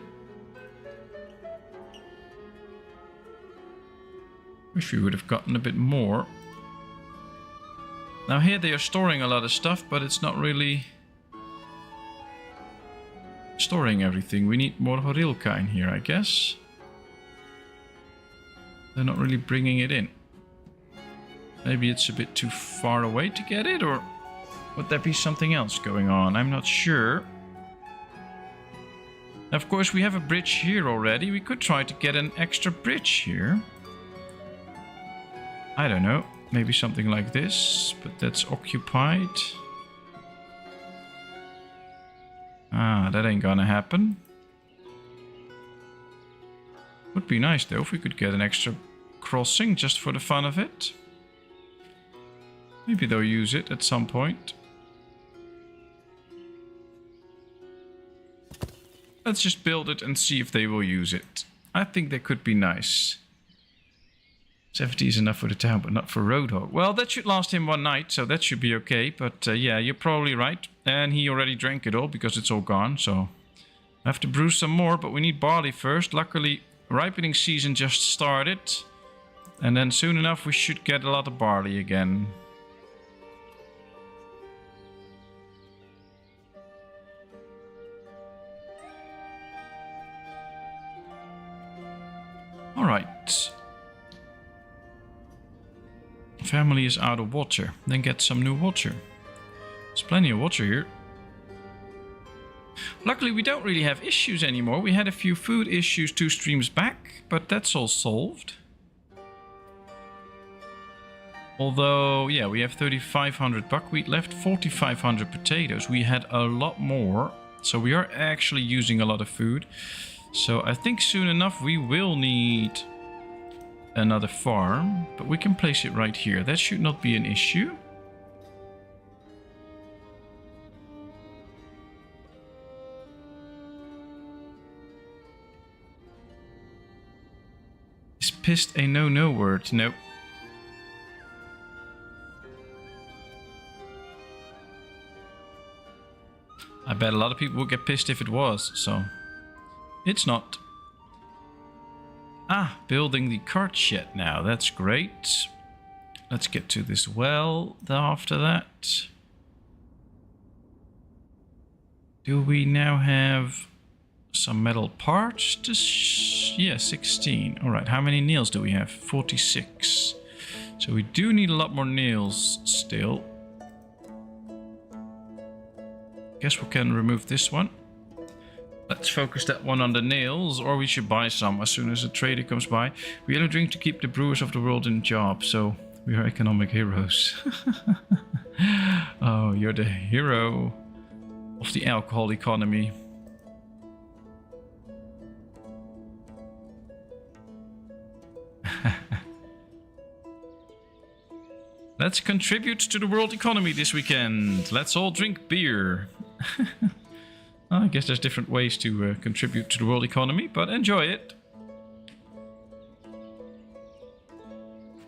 Wish we would have gotten a bit more. Now here they are storing a lot of stuff, but it's not really storing everything. We need more horilka in here, I guess. They're not really bringing it in. Maybe it's a bit too far away to get it, or would there be something else going on? I'm not sure. Of course, we have a bridge here already. We could try to get an extra bridge here. I don't know. Maybe something like this, but that's occupied. Ah, that ain't gonna happen. Would be nice though if we could get an extra crossing just for the fun of it. Maybe they'll use it at some point. Let's just build it and see if they will use it. I think that could be nice. 70 is enough for the town, but not for Roadhog. Well, that should last him one night, so that should be okay. But yeah, you're probably right. And he already drank it all because it's all gone. So I have to brew some more, but we need barley first. Luckily, ripening season just started. And then soon enough, we should get a lot of barley again. All right. Family is out of water. Then get some new water. There's plenty of water here. Luckily, we don't really have issues anymore. We had a few food issues 2 streams back, but that's all solved. Although, yeah, we have 3,500 buckwheat left, 4,500 potatoes. We had a lot more, so we are actually using a lot of food. So I think soon enough we will need another farm, but we can place it right here. That should not be an issue. Is pissed a no word? Nope. I bet a lot of people would get pissed if it was, so it's not. Ah, building the cart shed now. That's great. Let's get to this well after that. Do we now have some metal parts? Yeah, 16. All right, how many nails do we have? 46. So we do need a lot more nails still. Guess we can remove this one. Let's focus that one on the nails, or we should buy some as soon as a trader comes by. We only drink to keep the brewers of the world in job, so we are economic heroes. Oh, you're the hero of the alcohol economy. Let's contribute to the world economy this weekend. Let's all drink beer. I guess there's different ways to contribute to the world economy, but enjoy it.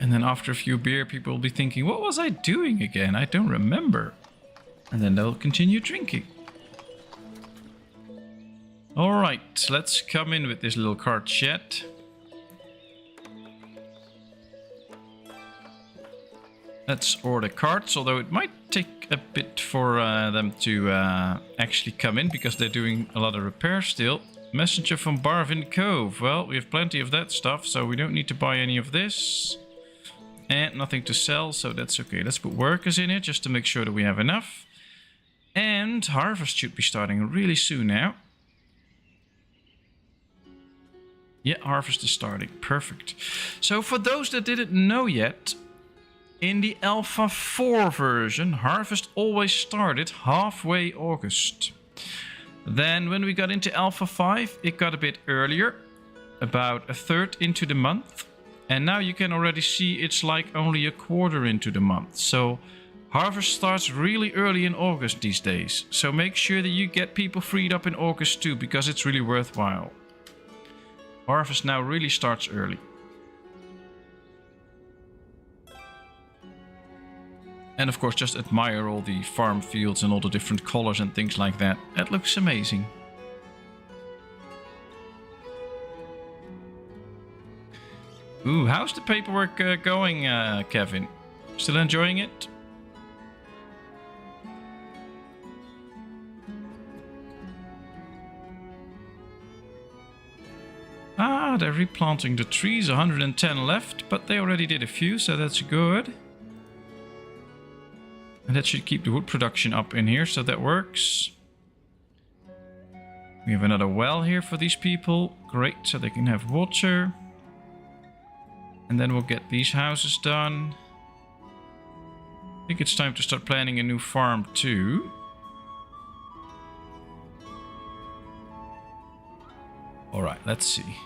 And then after a few beer, people will be thinking, what was I doing again? I don't remember. And then they'll continue drinking. Alright, let's come in with this little cart shed. Let's order carts, although it might take a bit for them to actually come in because they're doing a lot of repairs still. Messenger from Barvin Cove. Well, we have plenty of that stuff, so we don't need to buy any of this. And nothing to sell, so that's okay. Let's put workers in it just to make sure that we have enough. And harvest should be starting really soon now. Yeah, harvest is starting. Perfect. So for those that didn't know yet, in the Alpha 4 version, harvest always started halfway August. Then when we got into Alpha 5, it got a bit earlier, about a third into the month. And now you can already see it's like only a quarter into the month. So harvest starts really early in August these days. So make sure that you get people freed up in August too, because it's really worthwhile. Harvest now really starts early. And of course, just admire all the farm fields and all the different colors and things like that. That looks amazing. Ooh, how's the paperwork going, Kevin? Still enjoying it? Ah, they're replanting the trees. 110 left, but they already did a few, so that's good. And that should keep the wood production up in here, so that works. We have another well here for these people. Great, so they can have water. And then we'll get these houses done. I think it's time to start planning a new farm too. Alright, let's see.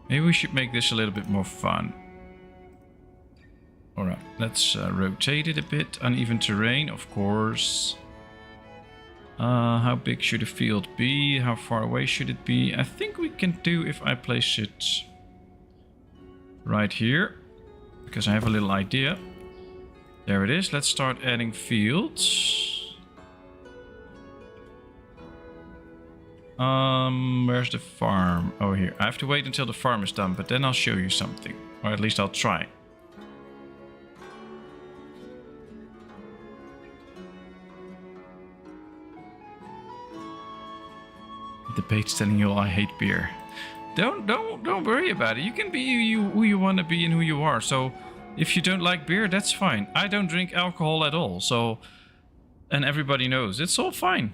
Maybe we should make this a little bit more fun. Alright, let's rotate it a bit. Uneven terrain, of course. How big should the field be? How far away should it be? I think we can do if I place it right here. Because I have a little idea. There it is. Let's start adding fields. Where's the farm? Oh, here. I have to wait until the farm is done, but then I'll show you something. Or at least I'll try. The page telling you all I hate beer. Don't worry about it. You can be who you want to be and who you are. So if you don't like beer, that's fine. I don't drink alcohol at all. So, and everybody knows it's all fine.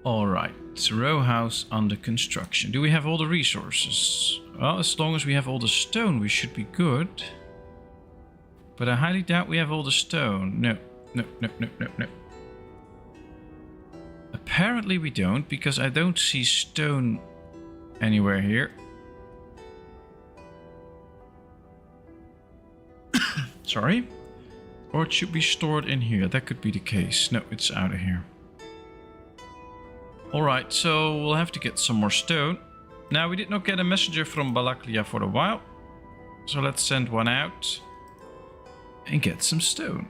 Alright, row house under construction. Do we have all the resources? Well, as long as we have all the stone, we should be good. But I highly doubt we have all the stone. No. Apparently we don't, because I don't see stone anywhere here. Sorry. Or it should be stored in here. That could be the case. No, it's out of here. Alright, so we'll have to get some more stone. Now, we did not get a messenger from Balaklia for a while. So let's send one out. And get some stone.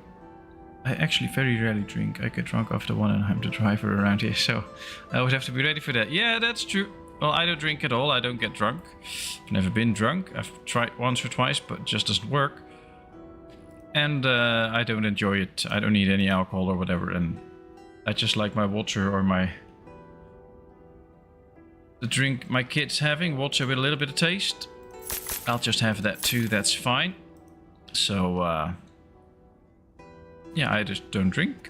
I actually very rarely drink. I get drunk after one and I'm the driver around here. So I would have to be ready for that. Yeah, that's true. Well, I don't drink at all. I don't get drunk. I've never been drunk. I've tried once or twice, but it just doesn't work. And I don't enjoy it. I don't need any alcohol or whatever. And I just like my water or the drink my kid's having, water with a little bit of taste. I'll just have that too, that's fine. So, yeah, I just don't drink.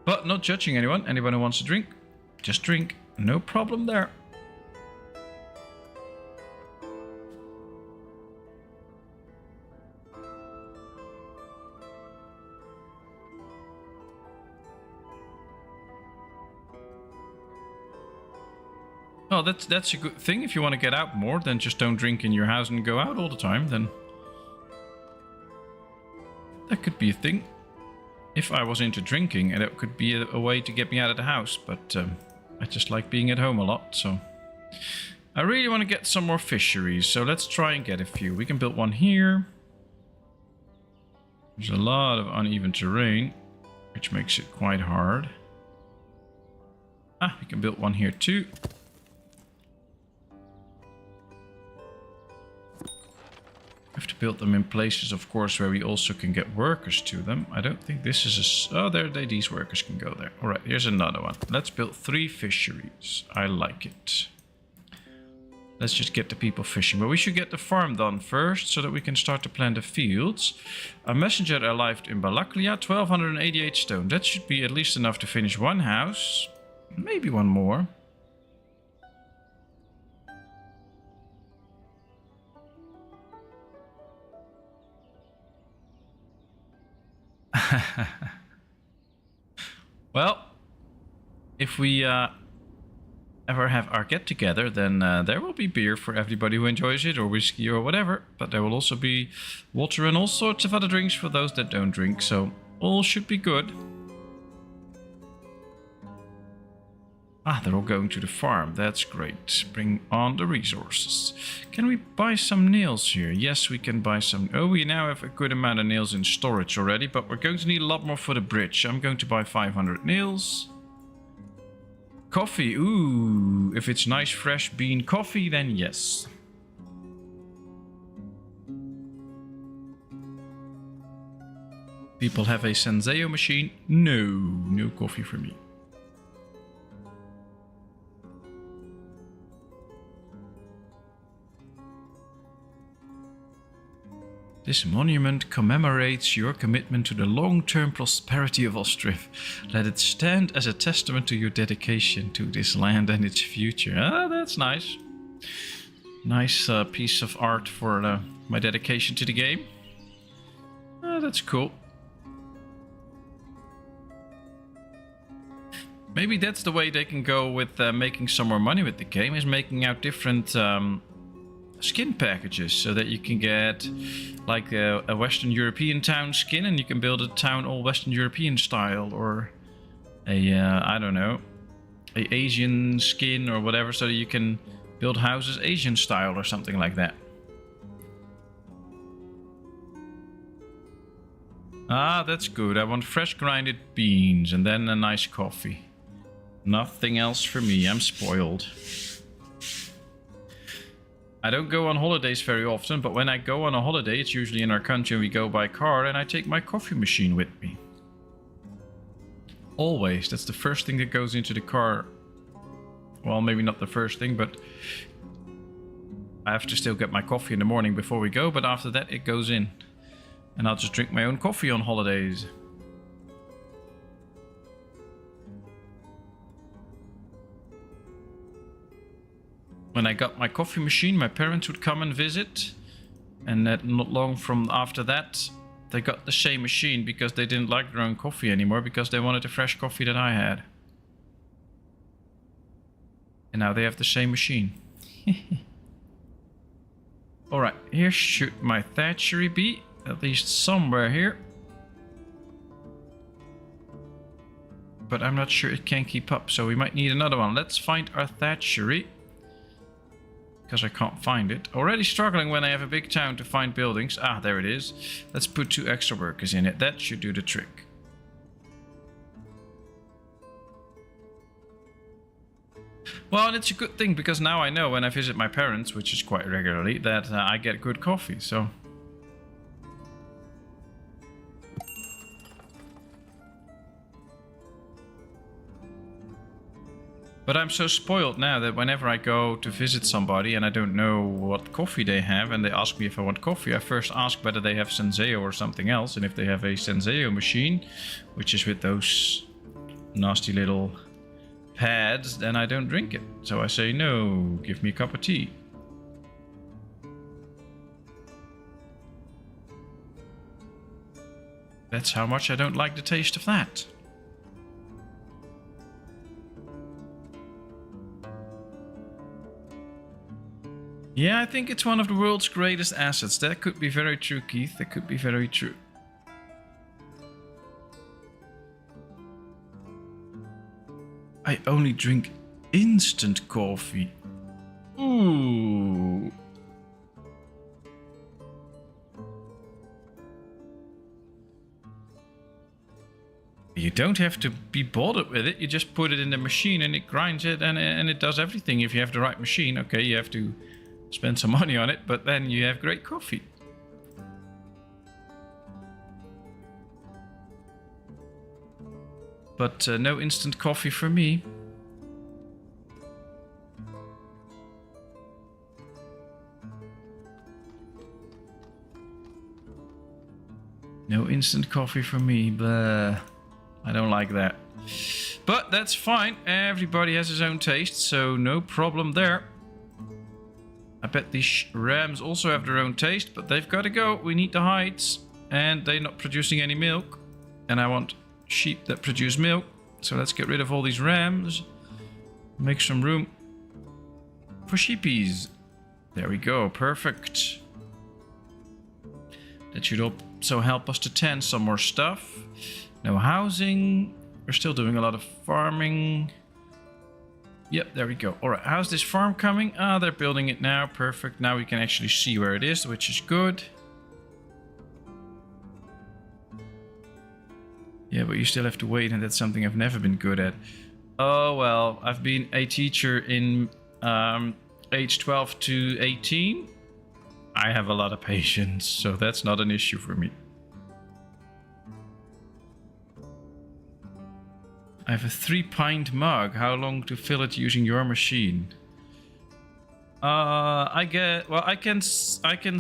But not judging anyone. Anyone who wants to drink, just drink. No problem there. Oh, that's a good thing. If you want to get out more, then just don't drink in your house and go out all the time, then that could be a thing. If I was into drinking, and it could be a way to get me out of the house, but I just like being at home a lot, so I really want to get some more fisheries, so let's try and get a few. We can build one here. There's a lot of uneven terrain, which makes it quite hard. Ah, we can build one here too. We have to build them in places, of course, where we also can get workers to them. I don't think this is a... Oh, these workers can go there. All right, here's another one. Let's build 3 fisheries. I like it. Let's just get the people fishing. But we should get the farm done first, so that we can start to plant the fields. A messenger arrived in Balaklia, 1288 stone. That should be at least enough to finish one house. Maybe one more. Well, if we ever have our get together, then there will be beer for everybody who enjoys it, or whiskey or whatever, but there will also be water and all sorts of other drinks for those that don't drink, so all should be good. Ah, they're all going to the farm. That's great. Bring on the resources. Can we buy some nails here? Yes, we can buy some. Oh, we now have a good amount of nails in storage already, but we're going to need a lot more for the bridge. I'm going to buy 500 nails. Coffee. Ooh, if it's nice fresh bean coffee, then yes. People have a Senseo machine. No coffee for me. This monument commemorates your commitment to the long-term prosperity of Ostriv. Let it stand as a testament to your dedication to this land and its future. Ah, that's nice. Nice piece of art for my dedication to the game. Ah, that's cool. Maybe that's the way they can go with making some more money with the game, is making out different skin packages so that you can get like a Western European town skin and you can build a town all Western European style, or a I don't know, a Asian skin or whatever, so that you can build houses Asian style or something like that. Ah, that's good. I want fresh grinded beans and then a nice coffee. Nothing else for me. I'm spoiled. I don't go on holidays very often, but when I go on a holiday, it's usually in our country and we go by car, and I take my coffee machine with me. Always. That's the first thing that goes into the car. Well, maybe not the first thing, but I have to still get my coffee in the morning before we go, but after that it goes in. And I'll just drink my own coffee on holidays. When I got my coffee machine, my parents would come and visit. And not long from after that, they got the same machine because they didn't like their own coffee anymore, because they wanted the fresh coffee that I had. And now they have the same machine. Alright, here should my thatchery be. At least somewhere here. But I'm not sure it can keep up, so we might need another one. Let's find our thatchery. Because I can't find it. Already struggling when I have a big town to find buildings. Ah, there it is. Let's put 2 extra workers in it. That should do the trick. Well, and it's a good thing, because now I know when I visit my parents, which is quite regularly, that I get good coffee, so... But I'm so spoiled now that whenever I go to visit somebody and I don't know what coffee they have and they ask me if I want coffee, I first ask whether they have Senseo or something else. And if they have a Senseo machine, which is with those nasty little pads, then I don't drink it. So I say, no, give me a cup of tea. That's how much I don't like the taste of that. Yeah, I think it's one of the world's greatest assets. That could be very true, Keith. That could be very true. I only drink instant coffee. Ooh. You don't have to be bothered with it. You just put it in the machine and it grinds it and it does everything. If you have the right machine, okay, you have to spend some money on it, but then you have great coffee. But no instant coffee for me. No instant coffee for me, but I don't like that. But that's fine. Everybody has his own taste, so no problem there. I bet these rams also have their own taste, but they've got to go. We need the hides, and they're not producing any milk. And I want sheep that produce milk. So let's get rid of all these rams. Make some room for sheepies. There we go. Perfect. That should also help us to tend some more stuff. No housing. We're still doing a lot of farming. Yep, there we go. Alright, how's this farm coming? Ah, they're building it now. Perfect. Now we can actually see where it is, which is good. Yeah, but you still have to wait, and that's something I've never been good at. Oh, well, I've been a teacher in age 12 to 18. I have a lot of patience, so that's not an issue for me. I have a 3-pint mug. How long to fill it using your machine? I can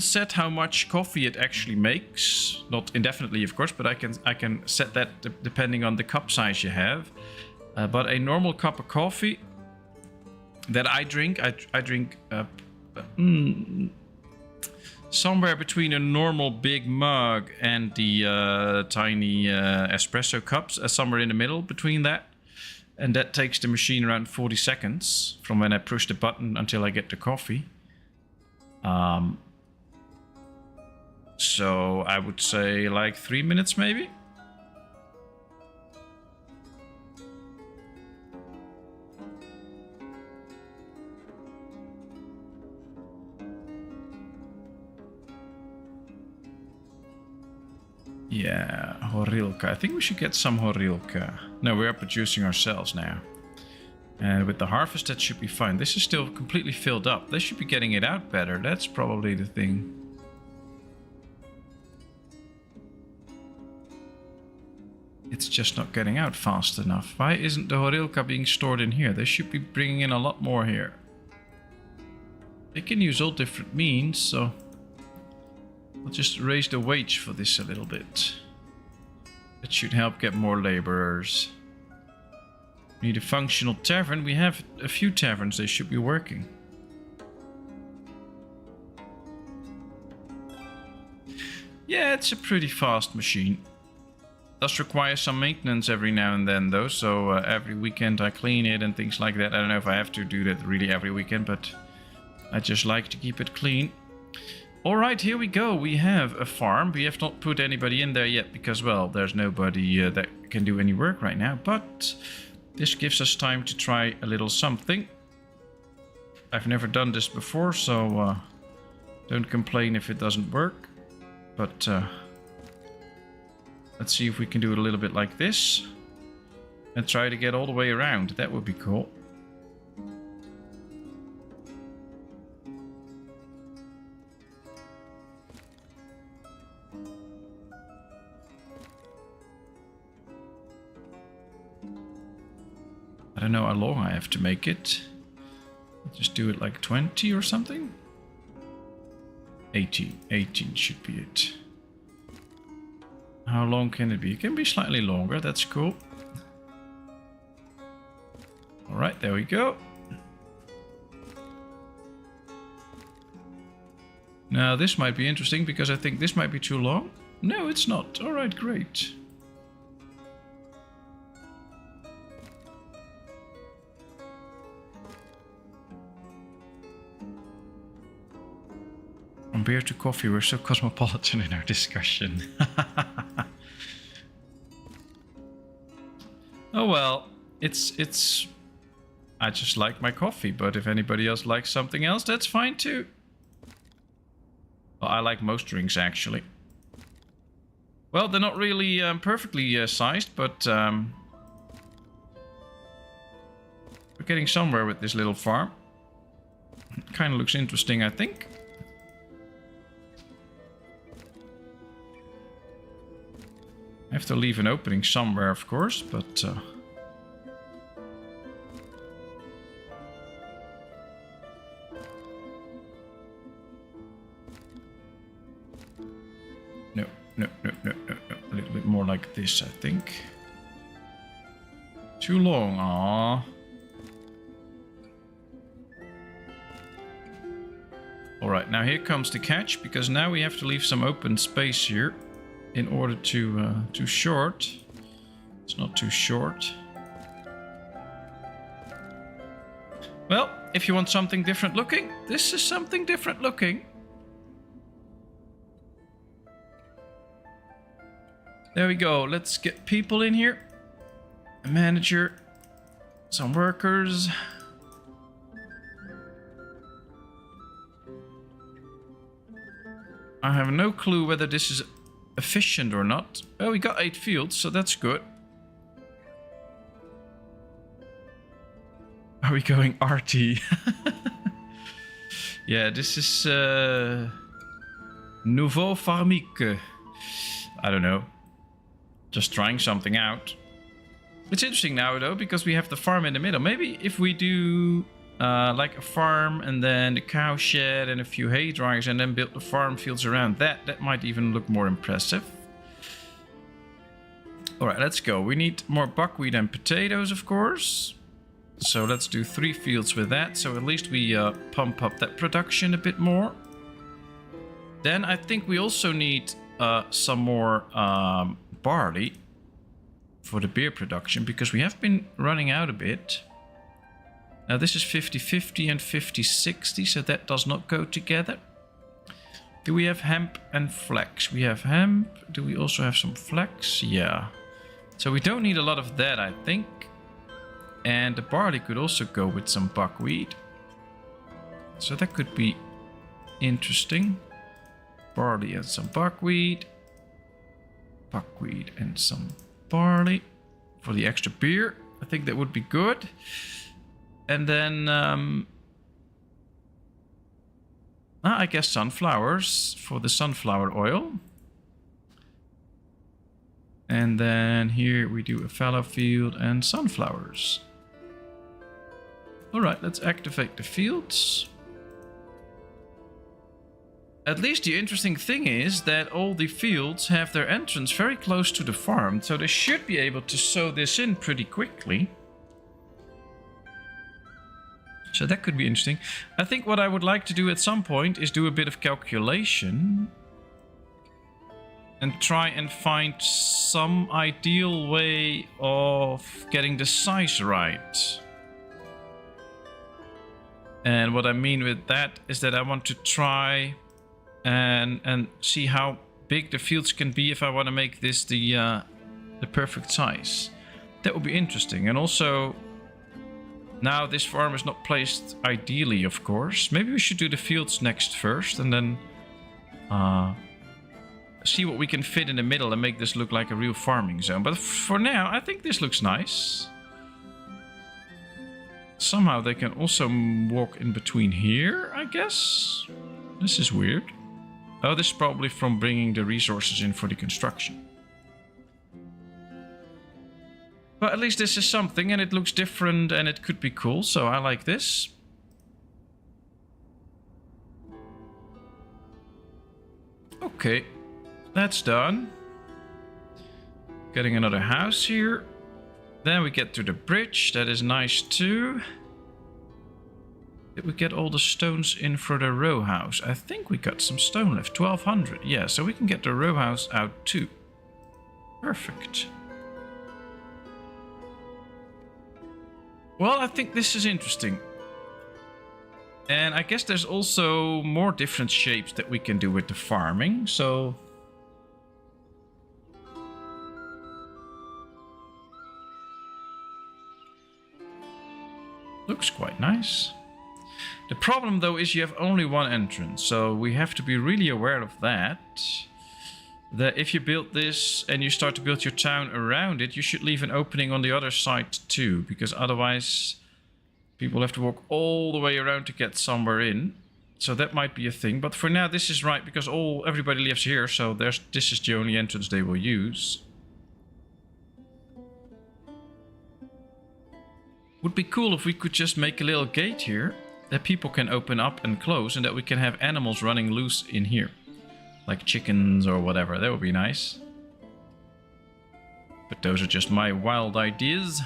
set how much coffee it actually makes, not indefinitely, of course, but I can set that depending on the cup size you have. But a normal cup of coffee that I drink, I drink somewhere between a normal big mug and the tiny espresso cups, somewhere in the middle between that. And that takes the machine around 40 seconds from when I push the button until I get the coffee. So I would say like 3 minutes maybe. Yeah, Horilka. I think we should get some Horilka. No, we are producing ourselves now. And with the harvest, that should be fine. This is still completely filled up. They should be getting it out better. That's probably the thing. It's just not getting out fast enough. Why isn't the Horilka being stored in here? They should be bringing in a lot more here. They can use all different means, so... I'll just raise the wage for this a little bit. That should help get more laborers. We need a functional tavern. We have a few taverns. They should be working. Yeah, it's a pretty fast machine. Does require some maintenance every now and then though. So every weekend I clean it and things like that. I don't know if I have to do that really every weekend, but I just like to keep it clean. Alright, here we go. We have a farm. We have not put anybody in there yet because, well, there's nobody that can do any work right now. But this gives us time to try a little something. I've never done this before, so don't complain if it doesn't work. But let's see if we can do it a little bit like this. And try to get all the way around. That would be cool. I don't know how long I have to make it. Just do it like 20 or something. 18 should be it. How long can it be? It can be slightly longer, that's cool. Alright, there we go. Now this might be interesting because I think this might be too long. No, it's not. Alright, great. From beer to coffee, we're so cosmopolitan in our discussion. Oh well, it's... I just like my coffee, but if anybody else likes something else, that's fine too. Well, I like most drinks actually. Well, they're not really perfectly sized, but we're getting somewhere with this little farm. It kind of looks interesting, I think. I have to leave an opening somewhere, of course, but... No. A little bit more like this, I think. Too long, aww. Alright, now here comes the catch, because now we have to leave some open space here. In order to short. It's not too short. Well, if you want something different looking, this is something different looking. There we go. Let's get people in here. A manager. Some workers. I have no clue whether this is efficient or not. Oh, we got 8 fields, so that's good. Are we going RT? Yeah, this is Nouveau Farmique. I don't know. Just trying something out. It's interesting now though, because we have the farm in the middle. Maybe if we do like a farm and then the cow shed and a few hay dryers and then build the farm fields around that. That might even look more impressive. Alright, let's go. We need more buckwheat and potatoes, of course. So let's do 3 fields with that. So at least we pump up that production a bit more. Then I think we also need some more barley for the beer production, because we have been running out a bit. Now this is 50-50 and 50-60, so that does not go together. Do we have hemp and flax? We have hemp. Do we also have some flax? Yeah. So we don't need a lot of that, I think. And the barley could also go with some buckwheat. So that could be interesting. Barley and some buckwheat. Buckwheat and some barley for the extra beer. I think that would be good. And then I guess sunflowers for the sunflower oil. And then here we do a fallow field and sunflowers. Alright, let's activate the fields. At least the interesting thing is that all the fields have their entrance very close to the farm, so they should be able to sow this in pretty quickly. So that could be interesting. I think what I would like to do at some point is do a bit of calculation and try and find some ideal way of getting the size right. And what I mean with that is that I want to try and see how big the fields can be if I want to make this the perfect size. That would be interesting. And also, now this farm is not placed ideally, of course. Maybe we should do the fields next first and then see what we can fit in the middle and make this look like a real farming zone. But for now, I think this looks nice. Somehow they can also walk in between here, I guess. This is weird. Oh, this is probably from bringing the resources in for the construction. But at least this is something, and it looks different, and it could be cool, so I like this. Okay, that's done. Getting another house here. Then we get to the bridge, that is nice too. Did we get all the stones in for the row house? I think we got some stone left, 1200. Yeah, so we can get the row house out too. Perfect. Well, I think this is interesting. And I guess there's also more different shapes that we can do with the farming, so... Looks quite nice. The problem though is you have only one entrance, so we have to be really aware of that. That if you build this and you start to build your town around it, you should leave an opening on the other side too, because otherwise people have to walk all the way around to get somewhere in. So that might be a thing, but for now this is right because everybody lives here, so this is the only entrance they will use. Would be cool if we could just make a little gate here that people can open up and close, and that we can have animals running loose in here. Like chickens or whatever, that would be nice. But those are just my wild ideas.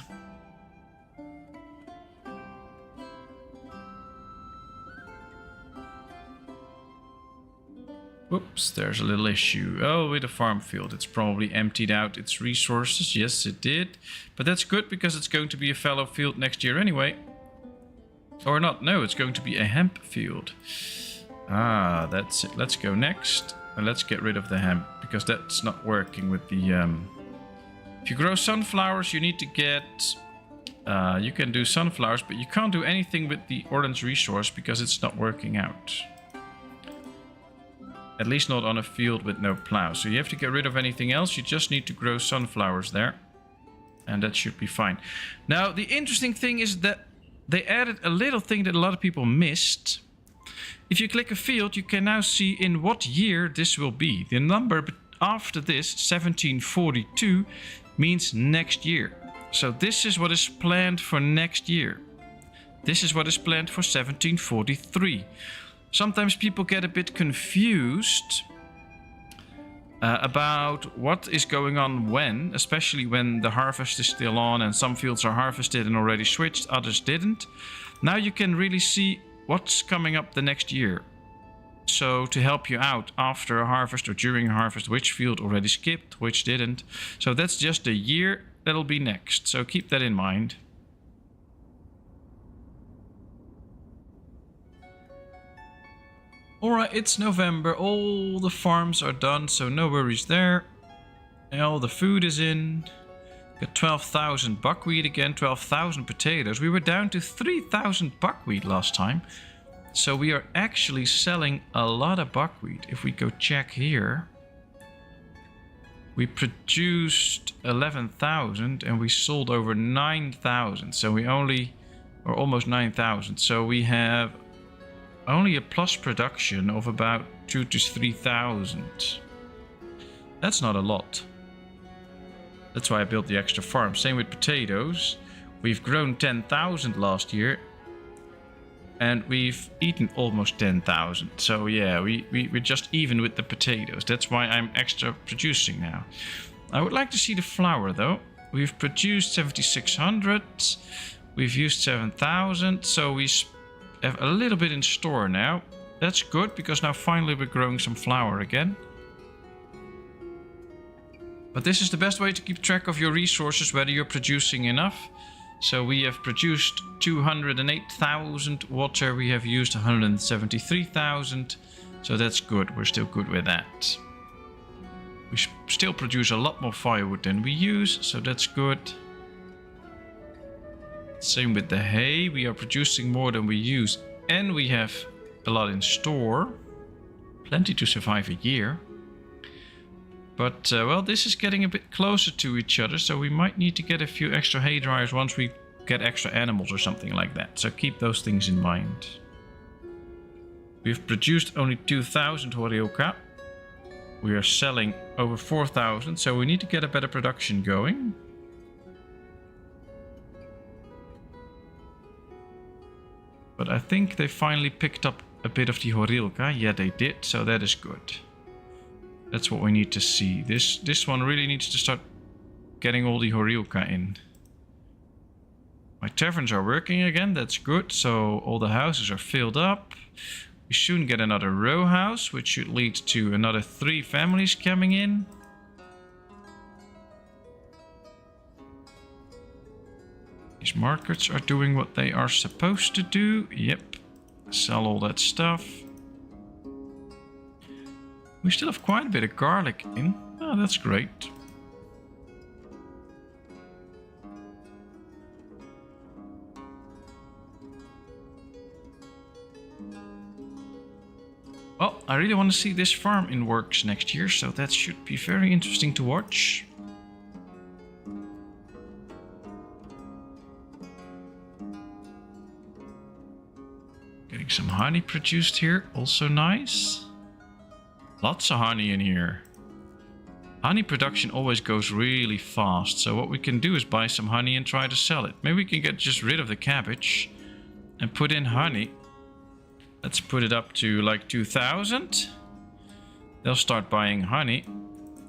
Whoops, there's a little issue. Oh, with the farm field, it's probably emptied out its resources. Yes, it did. But that's good because it's going to be a fallow field next year anyway. Or not, no, it's going to be a hemp field. Ah, that's it. Let's go next. And let's get rid of the hemp, because that's not working with the... If you grow sunflowers, you need to get... you can do sunflowers, but you can't do anything with the orange resource because it's not working out. At least not on a field with no plow. So you have to get rid of anything else. You just need to grow sunflowers there. And that should be fine. Now, the interesting thing is that they added a little thing that a lot of people missed. If you click a field, you can now see in what year this will be. The number after this, 1742, means next year. So this is what is planned for next year. This is what is planned for 1743. Sometimes people get a bit confused about what is going on when, especially when the harvest is still on and some fields are harvested and already switched, others didn't. Now you can really see what's coming up the next year. So to help you out after a harvest or during a harvest, which field already skipped, which didn't. So that's just the year that'll be next. So keep that in mind. Alright, it's November, all the farms are done, so no worries there. And all the food is in. Got 12,000 buckwheat again, 12,000 potatoes. We were down to 3,000 buckwheat last time. So we are actually selling a lot of buckwheat. If we go check here. We produced 11,000 and we sold over 9,000. So we only, or almost 9,000. So we have only a plus production of about 2,000 to 3,000. That's not a lot. That's why I built the extra farm. Same with potatoes. We've grown 10,000 last year. And we've eaten almost 10,000. So yeah, we're just even with the potatoes. That's why I'm extra producing now. I would like to see the flour though. We've produced 7,600. We've used 7,000. So we have a little bit in store now. That's good because now finally we're growing some flour again. But this is the best way to keep track of your resources, whether you're producing enough. So we have produced 208,000 water. We have used 173,000. So that's good. We're still good with that. We still produce a lot more firewood than we use. So that's good. Same with the hay. We are producing more than we use. And we have a lot in store. Plenty to survive a year. But, well, this is getting a bit closer to each other. So we might need to get a few extra hay dryers once we get extra animals or something like that. So keep those things in mind. We've produced only 2,000 horilka. We are selling over 4,000. So we need to get a better production going. But I think they finally picked up a bit of the horilka. Yeah, they did. So that is good. That's what we need to see. This one really needs to start getting all the horilka in. My taverns are working again. That's good. So all the houses are filled up. We soon get another row house, which should lead to another 3 families coming in. These markets are doing what they are supposed to do. Yep. Sell all that stuff. We still have quite a bit of garlic in. Oh, that's great. Well, I really want to see this farm in works next year, so that should be very interesting to watch. Getting some honey produced here, also nice. Lots of honey in here. Honey production always goes really fast. So what we can do is buy some honey and try to sell it. Maybe we can get just rid of the cabbage and put in honey. Let's put it up to like 2,000. They'll start buying honey.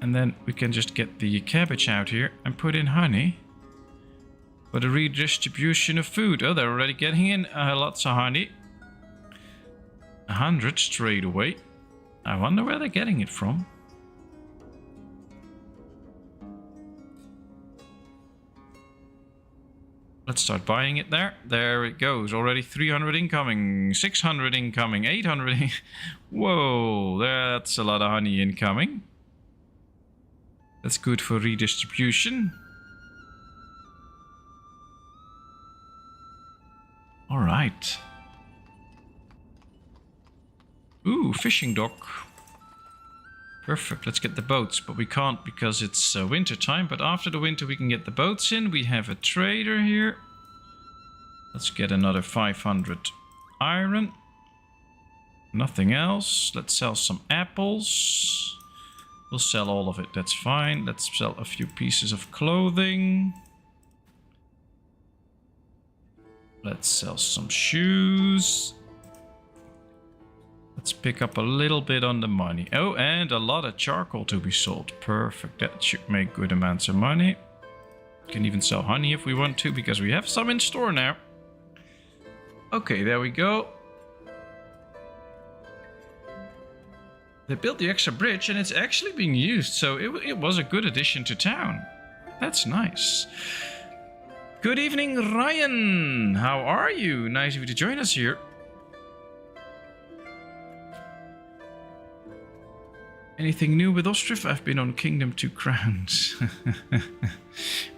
And then we can just get the cabbage out here and put in honey. For the redistribution of food. Oh, they're already getting in lots of honey. 100 straight away. I wonder where they're getting it from. Let's start buying it there. There it goes. Already 300 incoming, 600 incoming, 800. Whoa, that's a lot of honey incoming. That's good for redistribution. All right. Ooh, fishing dock. Perfect, let's get the boats, but we can't because it's winter time. But after the winter we can get the boats in. We have a trader here. Let's get another 500 iron. Nothing else. Let's sell some apples. We'll sell all of it, that's fine. Let's sell a few pieces of clothing. Let's sell some shoes. Let's pick up a little bit on the money. Oh, and a lot of charcoal to be sold. Perfect. That should make good amounts of money. Can even sell honey if we want to, because we have some in store now. Okay, there we go. They built the extra bridge and it's actually being used, so it was a good addition to town. That's nice. Good evening, Ryan. How are you? Nice of you to join us here. Anything new with Ostriv? I've been on Kingdom 2 Crowns.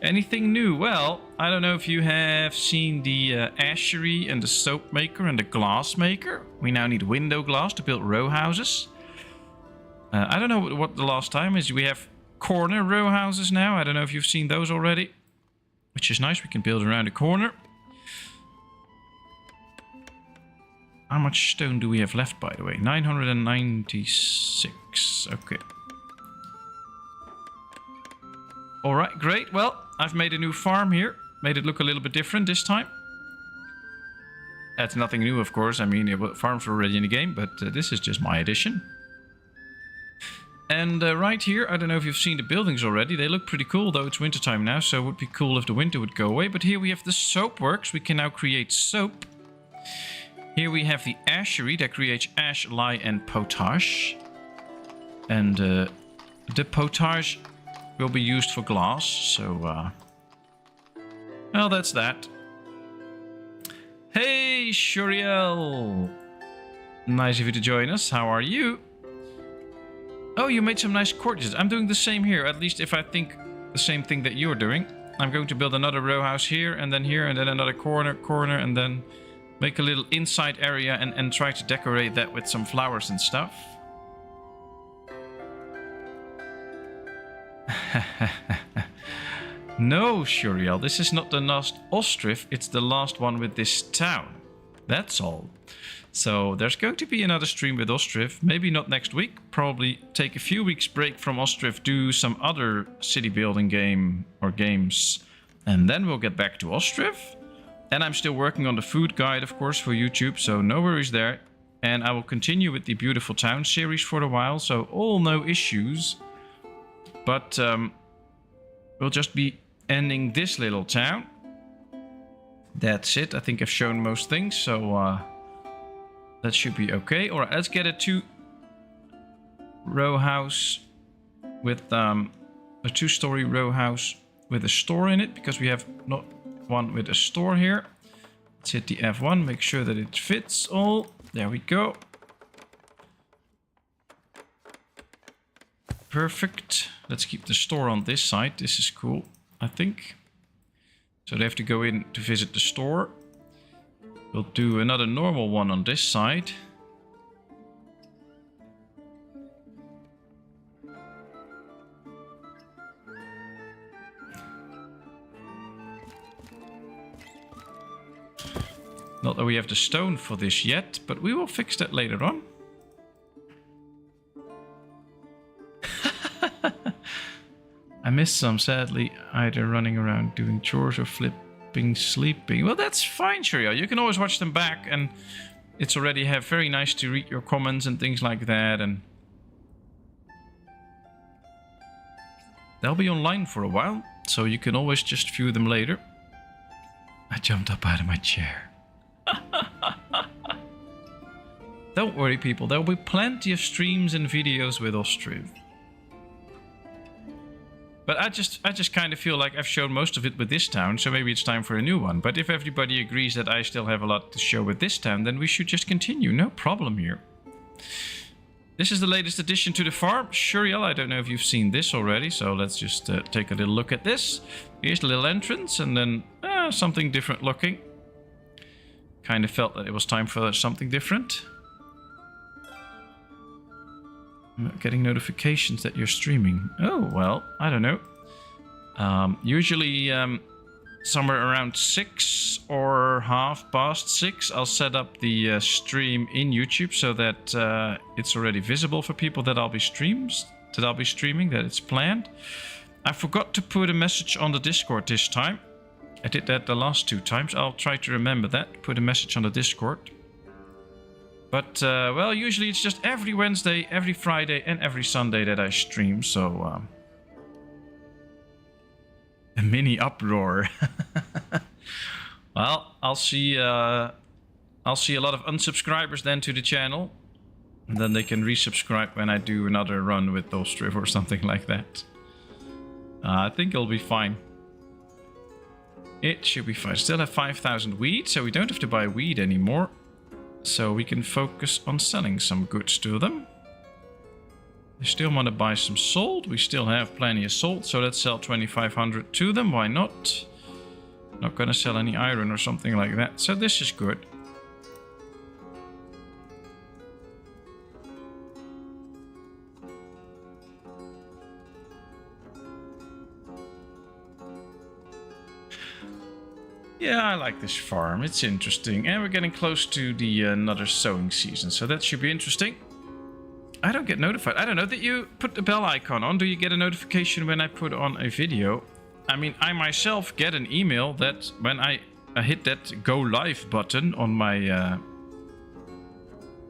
Anything new? Well, I don't know if you have seen the ashery and the soap maker and the glass maker. We now need window glass to build row houses. I don't know what the last time is. We have corner row houses now. I don't know if you've seen those already. Which is nice. We can build around the corner. How much stone do we have left, by the way? 996. Okay. Alright, great. Well, I've made a new farm here. Made it look a little bit different this time. That's nothing new, of course. I mean, farms were already in the game, but this is just my addition. And right here, I don't know if you've seen the buildings already. They look pretty cool, though it's wintertime now, so it would be cool if the winter would go away. But here we have the soap works. We can now create soap. Here we have the ashery that creates ash, lye, and potash. And the potash will be used for glass, so... well, that's that. Hey, Shuriel! Nice of you to join us. How are you? Oh, you made some nice courtyards. I'm doing the same here, at least if I think the same thing that you're doing. I'm going to build another row house here, and then another corner, and then make a little inside area and try to decorate that with some flowers and stuff. No, Shuriel, this is not the last Ostriv, it's the last one with this town. That's all. So there's going to be another stream with Ostriv, maybe not next week, probably take a few weeks break from Ostriv, do some other city building game or games, and then we'll get back to Ostriv. And I'm still working on the food guide, of course, for YouTube, so no worries there. And I will continue with the Beautiful Town series for a while, so all no issues. But we'll just be ending this little town. That's it. I think I've shown most things, so that should be okay. All right, let's get a two-row house with a two-story row house with a store in it, because we have not one with a store here. Let's hit the F1, make sure that it fits all. There we go. Perfect. Let's keep the store on this side. This is cool, I think. So they have to go in to visit the store. We'll do another normal one on this side. Not that we have the stone for this yet, but we will fix that later on. I missed some, sadly, either running around doing chores or flipping, sleeping. Well, that's fine, Shuriel. You can always watch them back, and it's already very nice to read your comments and things like that, and they'll be online for a while, so you can always just view them later. I jumped up out of my chair. Don't worry, people. There will be plenty of streams and videos with Ostriv. But I just kind of feel like I've shown most of it with this town, so maybe it's time for a new one. But if everybody agrees that I still have a lot to show with this town, then we should just continue. No problem here. This is the latest addition to the farm. Shuriel, I don't know if you've seen this already, so let's just take a little look at this. Here's the little entrance, and then something different looking. Kind of felt that it was time for something different. I'm not getting notifications that you're streaming. Oh, well, I don't know. Usually somewhere around 6 or 6:30, I'll set up the stream in YouTube so that it's already visible for people that I'll be streaming, that it's planned. I forgot to put a message on the Discord this time. I did that the last 2 times. I'll try to remember that. Put a message on the Discord. But, well, usually it's just every Wednesday, every Friday, and every Sunday that I stream. So, a mini uproar. Well, I'll see a lot of unsubscribers then to the channel. And then they can resubscribe when I do another run with Ostriv or something like that. I think it'll be fine. It should be fine. Still have 5,000 wheat, so we don't have to buy wheat anymore. So we can focus on selling some goods to them. They still want to buy some salt. We still have plenty of salt, so let's sell 2,500 to them. Why not? Not gonna sell any iron or something like that. So this is good. Yeah, I like this farm. It's interesting. And we're getting close to the another sowing season, so that should be interesting. I don't get notified. I don't know. Did you put the bell icon on? Do you get a notification when I put on a video? I mean, I myself get an email that when I hit that go live button on my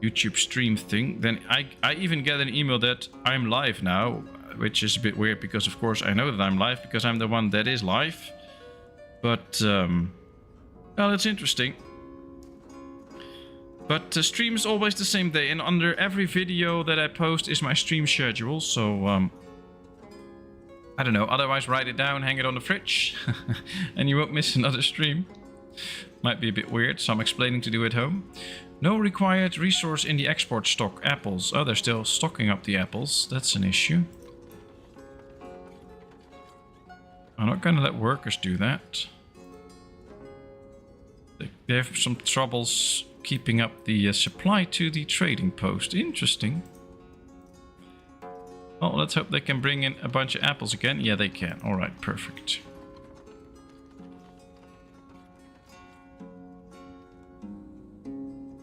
YouTube stream thing, then I even get an email that I'm live now, which is a bit weird because, of course, I know that I'm live because I'm the one that is live. But, well, it's interesting. But the stream is always the same day, and under every video that I post is my stream schedule, so, I don't know, otherwise write it down, hang it on the fridge, and you won't miss another stream. Might be a bit weird, so I'm explaining to do at home. No required resource in the export stock, apples. Oh, they're still stocking up the apples, that's an issue. I'm not gonna let workers do that. They have some troubles keeping up the supply to the trading post. Interesting. Well, let's hope they can bring in a bunch of apples again. Yeah, they can. Alright, perfect.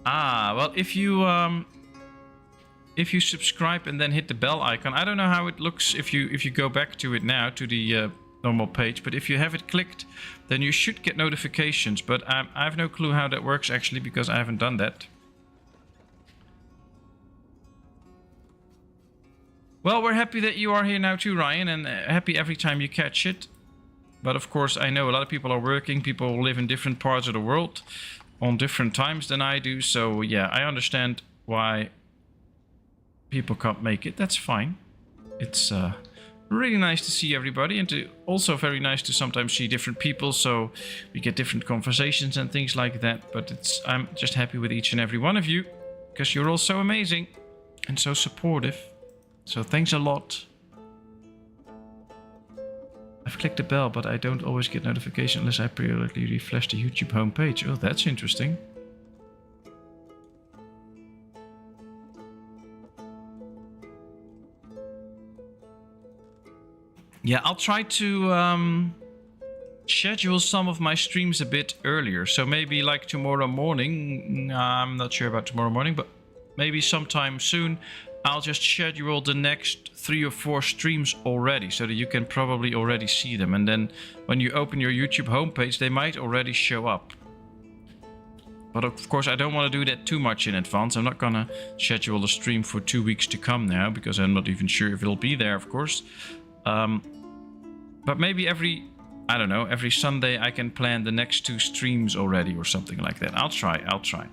Ah, well, if you subscribe and then hit the bell icon, I don't know how it looks if you go back to it now, to the normal page, but if you have it clicked, then you should get notifications, but I have no clue how that works actually, because I haven't done that. Well, we're happy that you are here now too, Ryan, and happy every time you catch it. But of course, I know a lot of people are working, people live in different parts of the world on different times than I do, so yeah, I understand why people can't make it. That's fine. It's really nice to see everybody, and also very nice to sometimes see different people, so we get different conversations and things like that. But I'm just happy with each and every one of you, because you're all so amazing and so supportive. So thanks a lot. I've clicked the bell, but I don't always get notification unless I periodically refresh the YouTube homepage. Oh, that's interesting. Yeah, I'll try to schedule some of my streams a bit earlier. So maybe like tomorrow morning. I'm not sure about tomorrow morning, but maybe sometime soon I'll just schedule the next 3 or 4 streams already, so that you can probably already see them. And then when you open your YouTube homepage, they might already show up. But of course, I don't want to do that too much in advance. I'm not gonna schedule the stream for 2 weeks to come now, because I'm not even sure if it'll be there, of course. But maybe every Sunday I can plan the next 2 streams already or something like that. I'll try.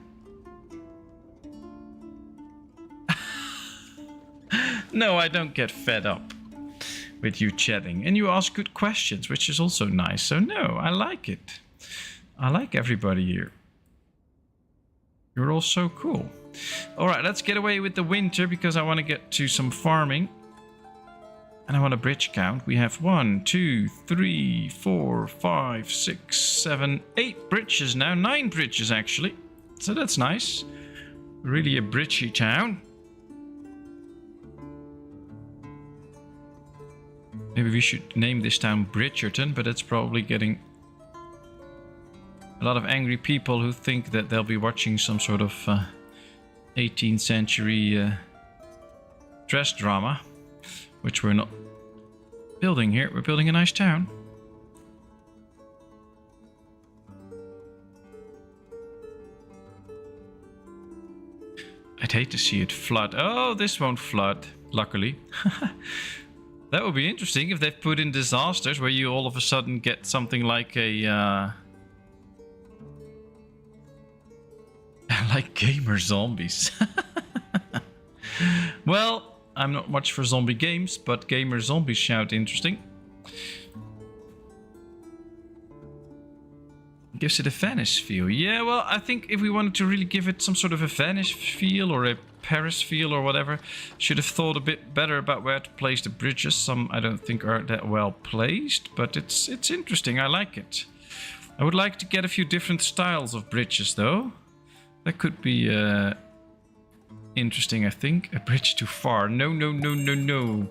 No, I don't get fed up with you chatting. And you ask good questions, which is also nice. So no, I like it. I like everybody here. You're all so cool. Alright, let's get away with the winter, because I want to get to some farming. And I want a bridge count. We have 1, 2, 3, 4, 5, 6, 7, 8 bridges now. 9 bridges, actually. So that's nice. Really a bridgey town. Maybe we should name this town Bridgerton, but it's probably getting a lot of angry people who think that they'll be watching some sort of 18th century dress drama, which we're not building here. We're building a nice town. I'd hate to see it flood. Oh, this won't flood, luckily. That would be interesting if they've put in disasters where you all of a sudden get something like a... like gamer zombies. Well, I'm not much for zombie games, but gamer zombies sound interesting. Gives it a Venice feel. Yeah, well, I think if we wanted to really give it some sort of a Venice feel or a Paris feel or whatever, should have thought a bit better about where to place the bridges. Some I don't think are that well placed, but it's interesting. I like it. I would like to get a few different styles of bridges, though. That could be interesting, I think. A bridge too far. No, no, no, no, no.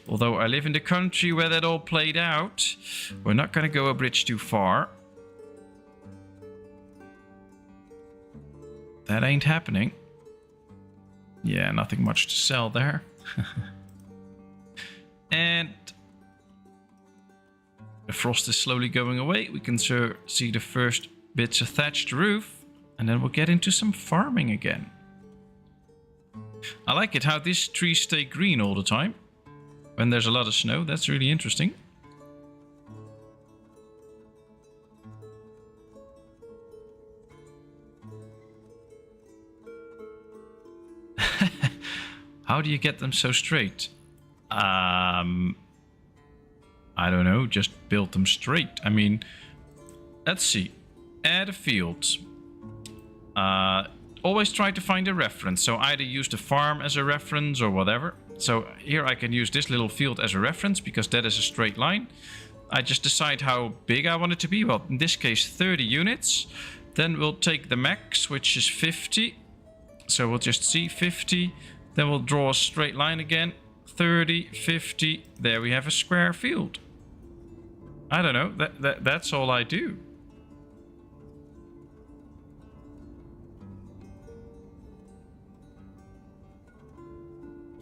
Although I live in the country where that all played out, we're not going to go a bridge too far. That ain't happening. Yeah, nothing much to sell there. And the frost is slowly going away. We can see the first bits of thatched roof. And then we'll get into some farming again. I like it how these trees stay green all the time. When there's a lot of snow. That's really interesting. How do you get them so straight? I don't know. Just build them straight. I mean, let's see. Add a field. Always try to find a reference. So either use the farm as a reference or whatever. So here I can use this little field as a reference because that is a straight line. I just decide how big I want it to be. Well, in this case, 30 units. Then we'll take the max, which is 50. So we'll just see 50. Then we'll draw a straight line again. 30, 50. There we have a square field. I don't know. That's all I do.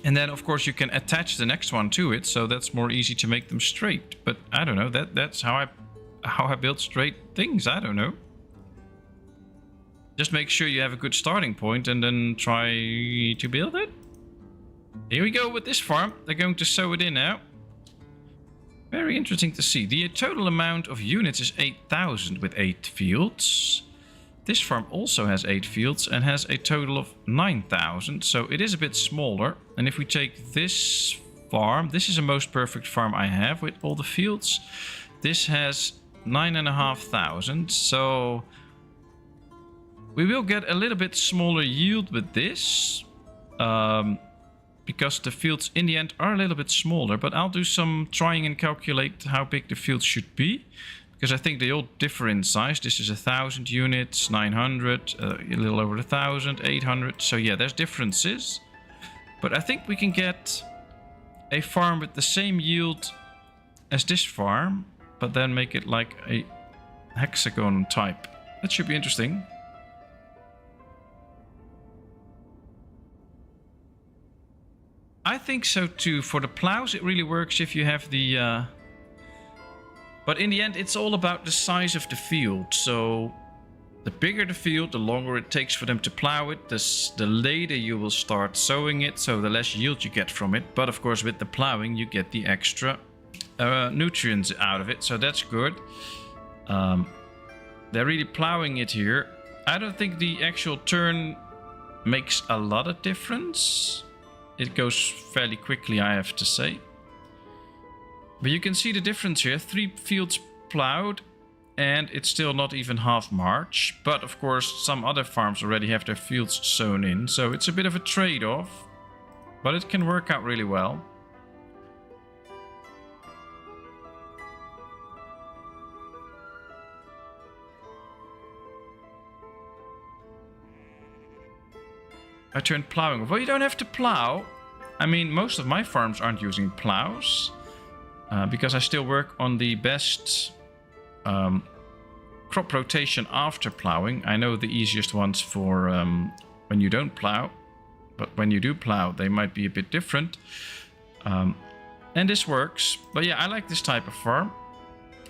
And then, of course, you can attach the next one to it, so that's more easy to make them straight. But I don't know. That's how I build straight things. I don't know. Just make sure you have a good starting point and then try to build it. Here we go with this farm. They're going to sew it in now. Very interesting to see. The total amount of units is 8,000 with 8 fields. This farm also has 8 fields and has a total of 9,000. So it is a bit smaller. And if we take this farm, this is the most perfect farm I have with all the fields. This has 9,500. So we will get a little bit smaller yield with this. Because the fields in the end are a little bit smaller. But I'll do some trying and calculate how big the fields should be. Because I think they all differ in size. This is 1,000 units, 900, a little over 1,000, 800. So yeah, there's differences. But I think we can get a farm with the same yield as this farm. But then make it like a hexagon type. That should be interesting. I think so too. For the plows, it really works if you have the... But in the end, it's all about the size of the field. So the bigger the field, the longer it takes for them to plow it. The later you will start sowing it, so the less yield you get from it. But of course, with the plowing, you get the extra nutrients out of it. So that's good. They're really plowing it here. I don't think the actual turn makes a lot of difference. It goes fairly quickly, I have to say. But you can see the difference here. 3 fields plowed and it's still not even half March. But of course, some other farms already have their fields sown in. So it's a bit of a trade-off. But it can work out really well. I turned plowing. Well, you don't have to plow. I mean, most of my farms aren't using plows. Because I still work on the best crop rotation after plowing. I know the easiest ones for when you don't plow. But when you do plow, they might be a bit different. And this works. But yeah, I like this type of farm.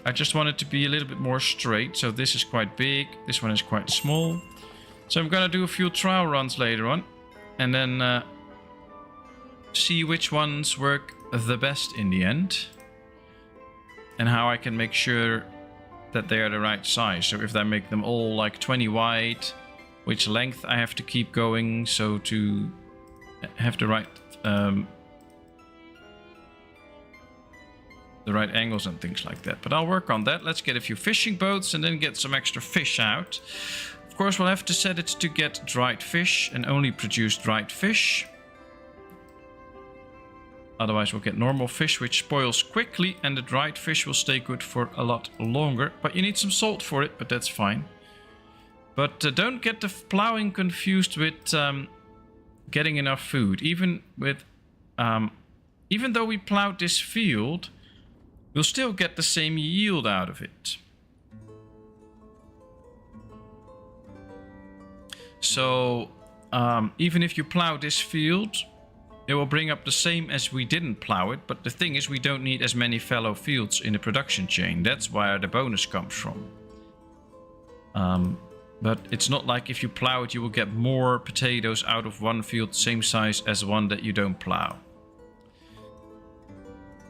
I just want it to be a little bit more straight. So this is quite big. This one is quite small. So I'm going to do a few trial runs later on. and then see which ones work the best in the end. And how I can make sure that they are the right size. So if I make them all like 20 wide, which length I have to keep going, so to have the right angles and things like that. But I'll work on that. Let's get a few fishing boats and then get some extra fish out. Of course, we'll have to set it to get dried fish and only produce dried fish. Otherwise we'll get normal fish, which spoils quickly, and the dried fish will stay good for a lot longer. But you need some salt for it, but that's fine. But don't get the plowing confused with getting enough food. Even though we plowed this field, we'll still get the same yield out of it. So even if you plow this field, it will bring up the same as we didn't plow it. But the thing is, we don't need as many fallow fields in the production chain. That's where the bonus comes from. But it's not like if you plow it, you will get more potatoes out of one field same size as one that you don't plow.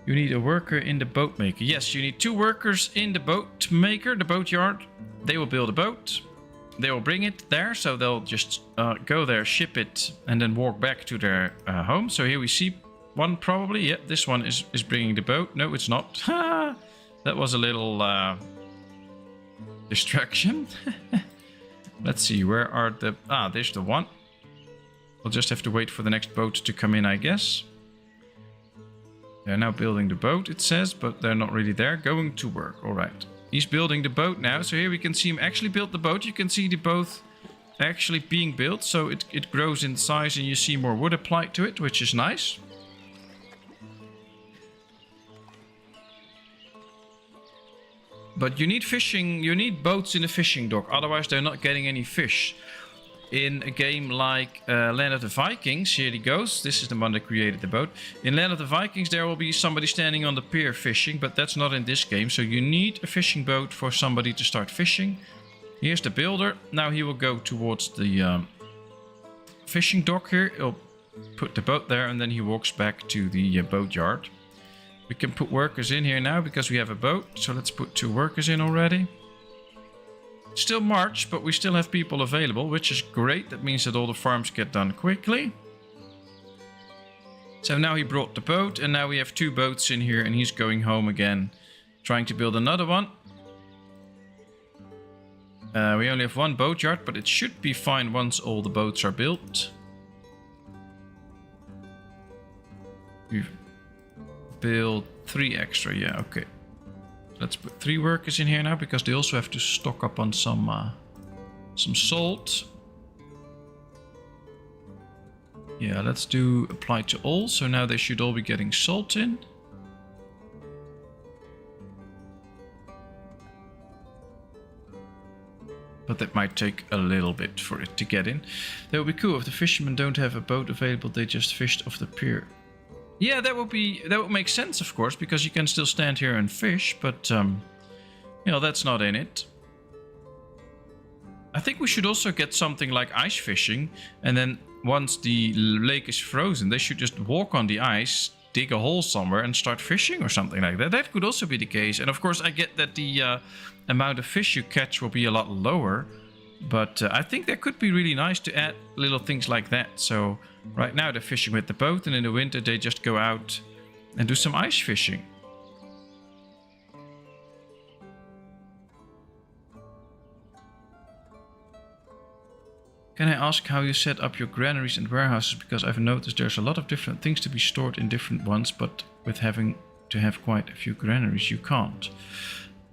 You need a worker in the boat maker. Yes, you need 2 workers in the boat maker, the boat yard. They will build a boat. They will bring it there, so they'll just go there, ship it, and then walk back to their home. So here we see one probably. Yep, this one is bringing the boat. No, it's not. That was a little distraction. Let's see, where are the... Ah, there's the one. We'll just have to wait for the next boat to come in, I guess. They're now building the boat, it says, but they're not really there. Going to work, all right. He's building the boat now, so here we can see him actually build the boat. You can see the boat actually being built, so it grows in size and you see more wood applied to it, which is nice. But you need fishing, you need boats in the fishing dock, otherwise they're not getting any fish. In a game like Land of the Vikings, here he goes. This is the one that created the boat. In Land of the Vikings, there will be somebody standing on the pier fishing, but that's not in this game. So you need a fishing boat for somebody to start fishing. Here's the builder. Now he will go towards the fishing dock here. He'll put the boat there and then he walks back to the boat yard. We can put workers in here now because we have a boat. So let's put 2 workers in already. Still March, but we still have people available, which is great. That means that all the farms get done quickly. So now he brought the boat, and now we have 2 boats in here, and he's going home again, trying to build another one. We only have 1 boat yard, but it should be fine once all the boats are built. We've built 3 extra, yeah, okay. Let's put 3 workers in here now, because they also have to stock up on some salt. Yeah, let's do apply to all. So now they should all be getting salt in. But that might take a little bit for it to get in. That would be cool if the fishermen don't have a boat available, they just fished off the pier. Yeah, that would make sense, of course, because you can still stand here and fish, but you know, that's not in it. I think we should also get something like ice fishing, and then once the lake is frozen, they should just walk on the ice, dig a hole somewhere and start fishing or something like that. That could also be the case. And of course, I get that the amount of fish you catch will be a lot lower, but I think that could be really nice to add little things like that. So right now they're fishing with the boat, and in the winter they just go out and do some ice fishing. Can I ask how you set up your granaries and warehouses? Because I've noticed there's a lot of different things to be stored in different ones, but with having to have quite a few granaries, you can't.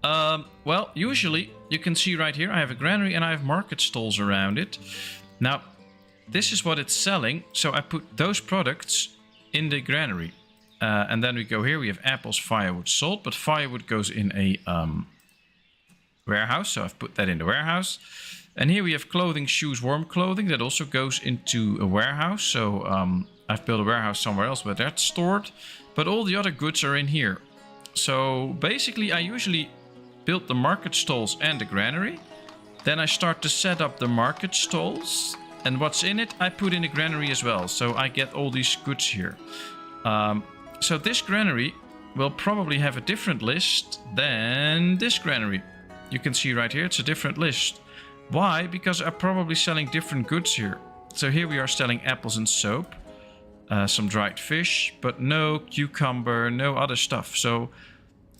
Well, usually you can see right here, I have a granary and I have market stalls around it. Now, this is what it's selling, so I put those products in the granary. And then we go here, we have apples, firewood, salt, but firewood goes in a warehouse, so I've put that in the warehouse. And here we have clothing, shoes, warm clothing, that also goes into a warehouse. So I've built a warehouse somewhere else where that's stored, but all the other goods are in here. So basically I usually build the market stalls and the granary. Then I start to set up the market stalls. And what's in it, I put in a granary as well. So I get all these goods here. So this granary will probably have a different list than this granary. You can see right here, it's a different list. Why? Because I'm probably selling different goods here. So here we are selling apples and soap. Some dried fish, but no cucumber, no other stuff. So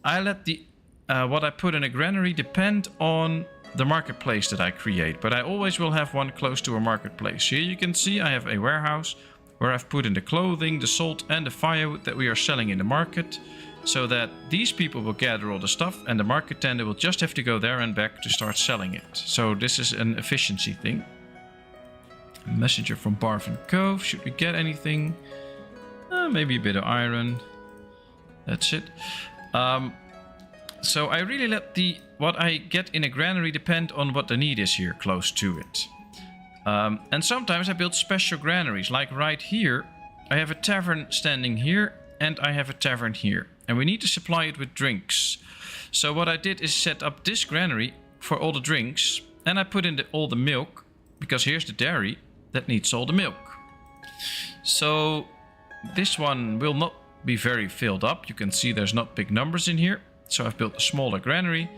I let the what I put in a granary depend on the marketplace that I create. But I always will have one close to a marketplace. Here you can see I have a warehouse where I've put in the clothing, the salt and the firewood that we are selling in the market. So that these people will gather all the stuff and the market tender will just have to go there and back to start selling it. So this is an efficiency thing. A messenger from Barvin Cove. Should we get anything? Maybe a bit of iron. That's it. So I really let what I get in a granary depend on what the need is here close to it. And sometimes I build special granaries. Like right here, I have a tavern standing here and I have a tavern here. And we need to supply it with drinks. So what I did is set up this granary for all the drinks. And I put in all the milk. Because here's the dairy that needs all the milk. So this one will not be very filled up. You can see there's not big numbers in here. So I've built a smaller granary.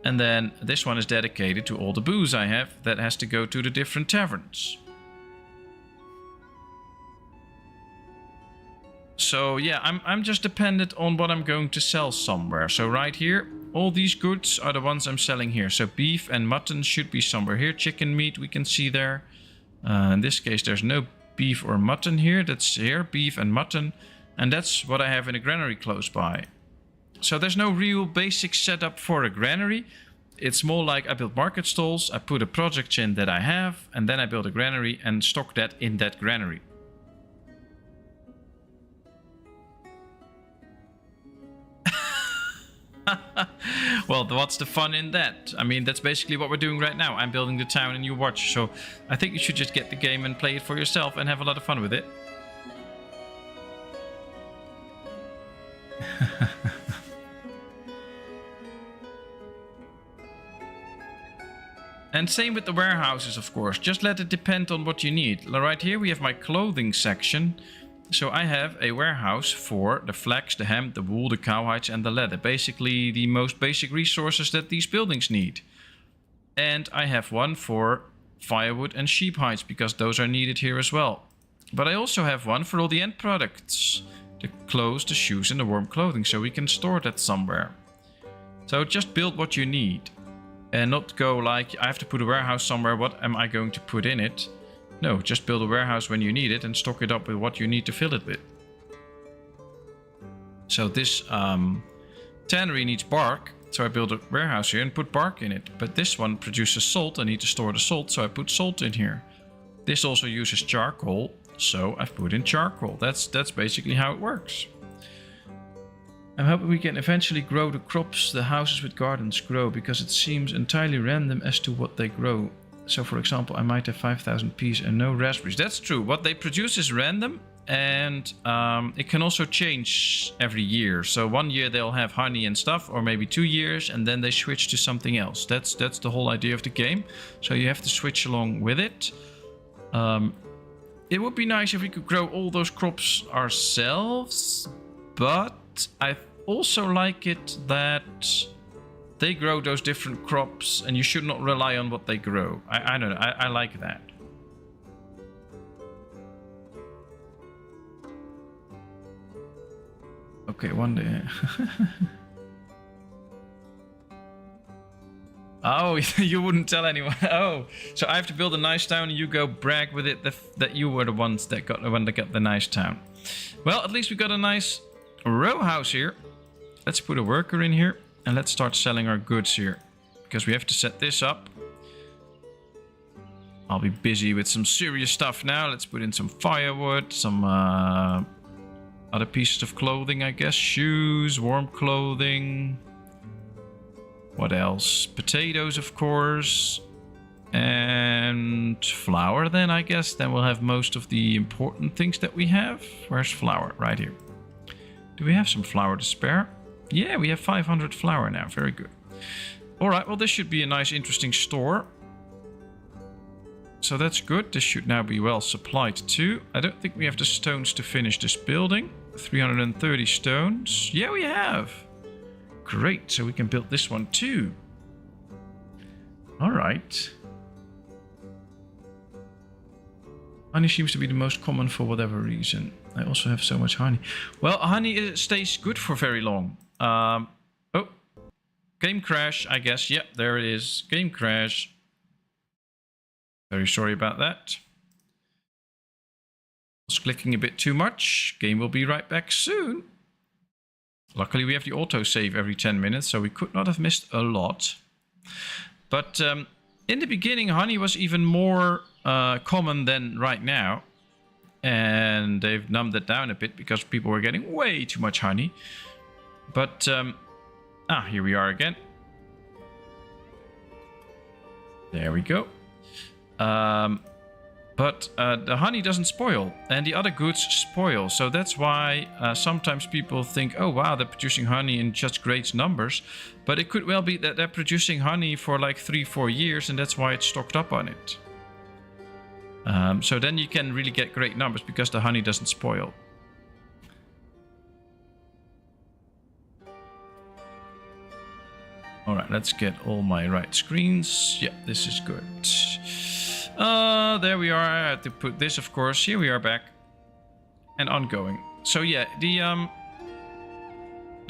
And then this one is dedicated to all the booze I have that has to go to the different taverns. So yeah, I'm just dependent on what I'm going to sell somewhere. So right here, all these goods are the ones I'm selling here. So beef and mutton should be somewhere here. Chicken meat we can see there. In this case, there's no beef or mutton here. That's here, beef and mutton. And that's what I have in a granary close by. So there's no real basic setup for a granary. It's more like I build market stalls, I put a project in that I have, and then I build a granary and stock that in that granary. Well, what's the fun in that? I mean, that's basically what we're doing right now. I'm building the town and you watch. So I think you should just get the game and play it for yourself and have a lot of fun with it. And same with the warehouses, of course. Just let it depend on what you need. Right here we have my clothing section. So I have a warehouse for the flax, the hemp, the wool, the cowhides and the leather. Basically the most basic resources that these buildings need. And I have one for firewood and sheep hides because those are needed here as well. But I also have one for all the end products. The clothes, the shoes and the warm clothing. So we can store that somewhere. So just build what you need. And not go like, I have to put a warehouse somewhere, what am I going to put in it? No, just build a warehouse when you need it and stock it up with what you need to fill it with. So this tannery needs bark, so I build a warehouse here and put bark in it. But this one produces salt, I need to store the salt, so I put salt in here. This also uses charcoal, so I've put in charcoal. That's basically how it works. I'm hoping we can eventually grow the crops the houses with gardens grow, because it seems entirely random as to what they grow. So for example, I might have 5,000 peas and no raspberries. That's true. What they produce is random, and it can also change every year. So one year they'll have honey and stuff, or maybe 2 years, and then they switch to something else. That's the whole idea of the game. So you have to switch along with it. It would be nice if we could grow all those crops ourselves, but I also like it that they grow those different crops and you should not rely on what they grow. I don't know, I like that. Okay, one day. Oh, you wouldn't tell anyone. Oh, so I have to build a nice town and you go brag with it that you were the ones that got the nice town. Well, at least we got a nice row house here. Let's put a worker in here and let's start selling our goods here, because we have to set this up. I'll be busy with some serious stuff now. Let's put in some firewood, some other pieces of clothing, I guess. Shoes, warm clothing. What else? Potatoes, of course. And flour then, I guess. Then we'll have most of the important things that we have. Where's flour? Right here. Do we have some flour to spare? Yeah, we have 500 flour now. Very good. Alright, well this should be a nice interesting store. so that's good. This should now be well supplied too. I don't think we have the stones to finish this building. 330 stones. Yeah, we have. Great, so we can build this one too. All right. Honey seems to be the most common for whatever reason. I also have so much honey. Well, honey stays good for very long. Oh, game crash, I guess. Yep, there it is. Game crash. Very sorry about that. I was clicking a bit too much. Game will be right back soon. Luckily, we have the autosave every 10 minutes, so we could not have missed a lot. But in the beginning, honey was even more common than right now. And they've numbed it down a bit because people were getting way too much honey. But, here we are again. There we go. But the honey doesn't spoil, and the other goods spoil. So that's why sometimes people think, oh wow, they're producing honey in such great numbers. But it could well be that they're producing honey for like 3-4 years, and that's why it's stocked up on it. So then you can really get great numbers because the honey doesn't spoil. Alright, let's get all my right screens. Yeah, this is good. There we are. I had to put this, of course. Here we are back. And ongoing. So yeah, the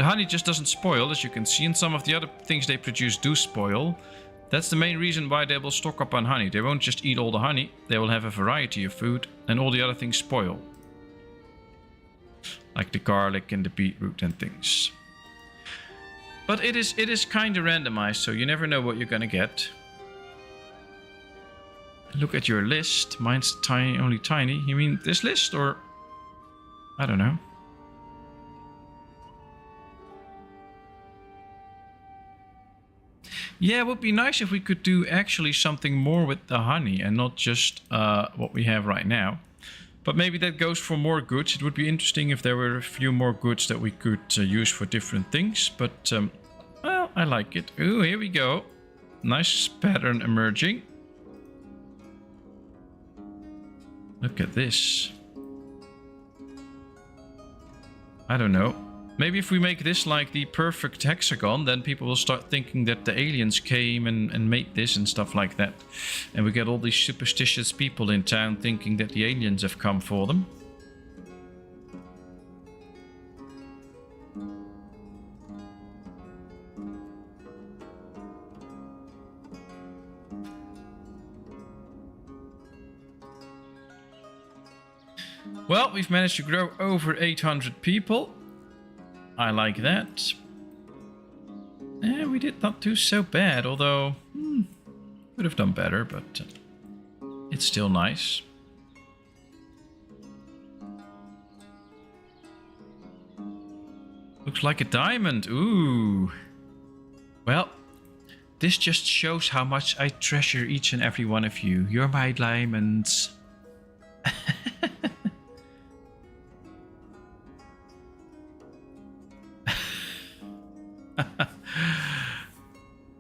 honey just doesn't spoil, as you can see. And some of the other things they produce do spoil. That's the main reason why they will stock up on honey. They won't just eat all the honey. They will have a variety of food. And all the other things spoil. Like the garlic and the beetroot and things. But it is kind of randomized, so you never know what you're gonna get. Look at your list. Mine's tiny, only tiny. You mean this list, or I don't know. Yeah, it would be nice if we could do actually something more with the honey and not just what we have right now. But maybe that goes for more goods. It would be interesting if there were a few more goods that we could use for different things. But, well, I like it. Ooh, here we go. Nice pattern emerging. Look at this. I don't know. Maybe if we make this like the perfect hexagon, then people will start thinking that the aliens came and made this and stuff like that. And we get all these superstitious people in town thinking that the aliens have come for them. Well, we've managed to grow over 800 people. I like that. We did not do so bad, although could have done better, but it's still nice. Looks like a diamond. Ooh. Well, this just shows how much I treasure each and every one of you. You're my diamonds.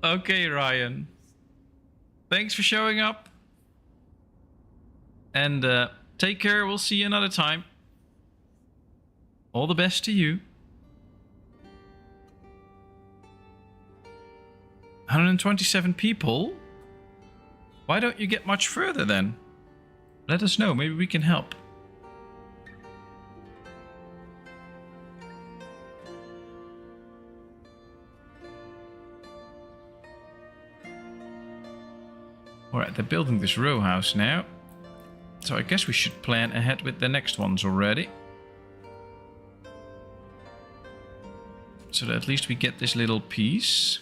Okay, Ryan. Thanks for showing up. And take care. We'll see you another time. All the best to you. 127 people? Why don't you get much further then? Let us know. Maybe we can help. Alright, they're building this row house now. So I guess we should plan ahead with the next ones already. So that at least we get this little piece.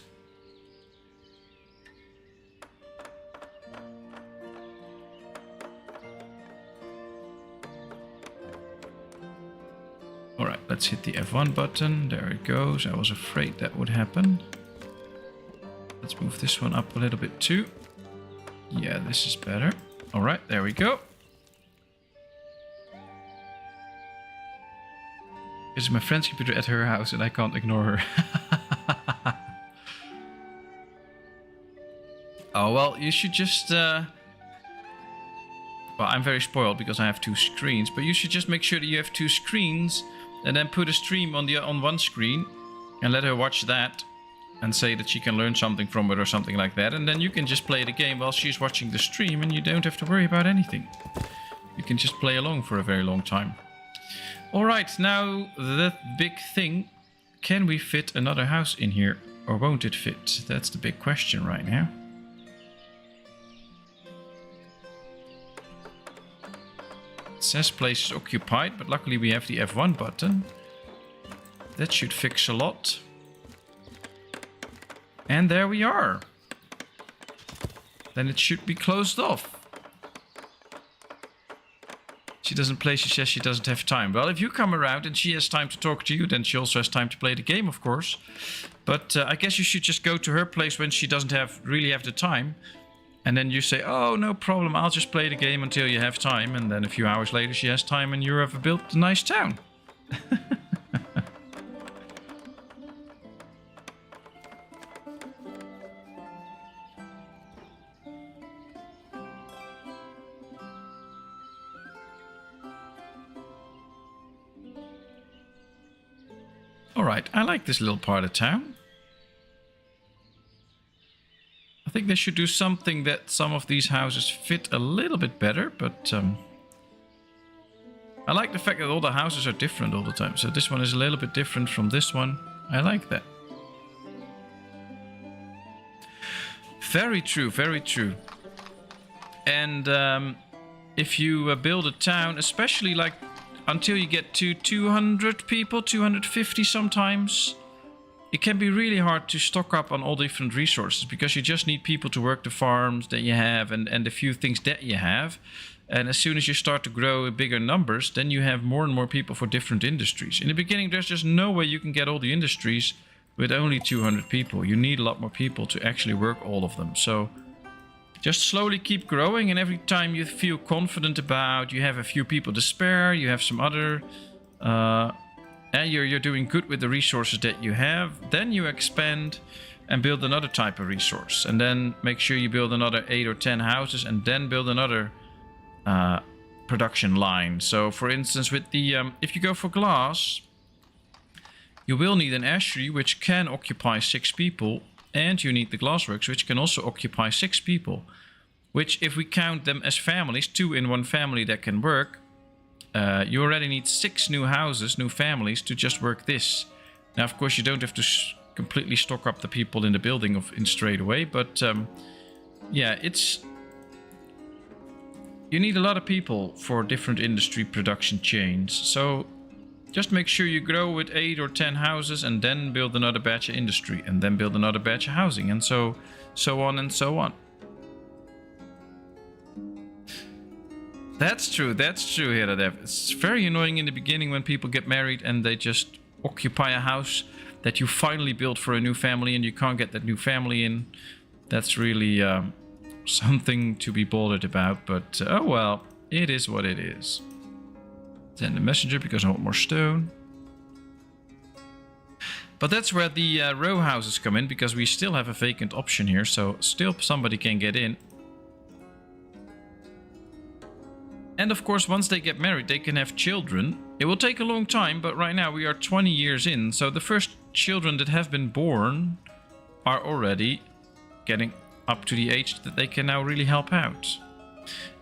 Alright, let's hit the F1 button. There it goes. I was afraid that would happen. Let's move this one up a little bit too. Yeah, this is better. Alright, there we go. This is my friend's computer at her house and I can't ignore her. Oh, well, you should just Well, I'm very spoiled because I have 2 screens, but you should just make sure that you have 2 screens and then put a stream on one screen and let her watch that and say that she can learn something from it or something like that. And then you can just play the game while she's watching the stream and you don't have to worry about anything. You can just play along for a very long time. All right, now the big thing. Can we fit another house in here or won't it fit? That's the big question right now. It says place is occupied, but luckily we have the F1 button. That should fix a lot. And there we are. Then it should be closed off. She doesn't play, she says she doesn't have time. Well, if you come around and she has time to talk to you, then she also has time to play the game, of course. But I guess you should just go to her place when she doesn't really have the time. And then you say, oh, no problem, I'll just play the game until you have time. And then a few hours later she has time and you have built a nice town. Alright, I like this little part of town. I think they should do something that some of these houses fit a little bit better, but I like the fact that all the houses are different all the time. So this one is a little bit different from this one. I like that. Very true, very true. And if you build a town, especially like until you get to 200 people, 250 sometimes, it can be really hard to stock up on all different resources because you just need people to work the farms that you have and the few things that you have. And as soon as you start to grow in bigger numbers, then you have more and more people for different industries. In the beginning, there's just no way you can get all the industries with only 200 people. You need a lot more people to actually work all of them. So just slowly keep growing, and every time you feel confident about, you have a few people to spare, you have some other, and you're doing good with the resources that you have, then you expand and build another type of resource. And then make sure you build another 8 or 10 houses and then build another production line. So for instance, with the if you go for glass, you will need an ashery which can occupy 6 people. And you need the glassworks, which can also occupy 6 people. Which, if we count them as families, 2 in one family that can work, you already need 6 new houses, new families, to just work this. Now, of course, you don't have to completely stock up the people in the building in straight away. But, yeah, you need a lot of people for different industry production chains. So just make sure you grow with 8 or 10 houses and then build another batch of industry and then build another batch of housing and so on and so on. That's true, Heradev. It's very annoying in the beginning when people get married and they just occupy a house that you finally built for a new family and you can't get that new family in. That's really something to be bothered about, but oh well, it is what it is. Send a messenger because I want more stone. But that's where the row houses come in, because we still have a vacant option here, so still somebody can get in. And of course, once they get married, they can have children. It will take a long time, but right now we are 20 years in, so the first children that have been born are already getting up to the age that they can now really help out.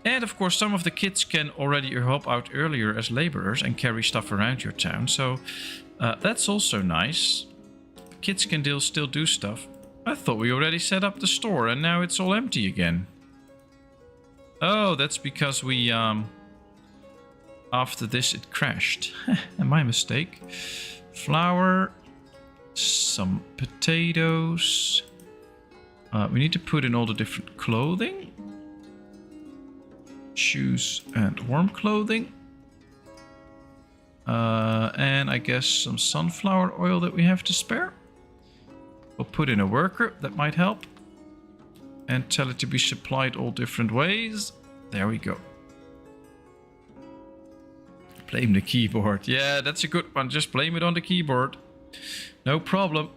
And of course, some of the kids can already help out earlier as laborers and carry stuff around your town. So that's also nice. Kids can still do stuff. I thought we already set up the store and now it's all empty again. Oh, that's because we, after this it crashed. My mistake. Flour, some potatoes. We need to put in all the different clothing. Shoes and warm clothing. And I guess some sunflower oil that we have to spare. We'll put in a worker, that might help. And tell it to be supplied all different ways. There we go. Blame the keyboard. Yeah, that's a good one. Just blame it on the keyboard. No problem.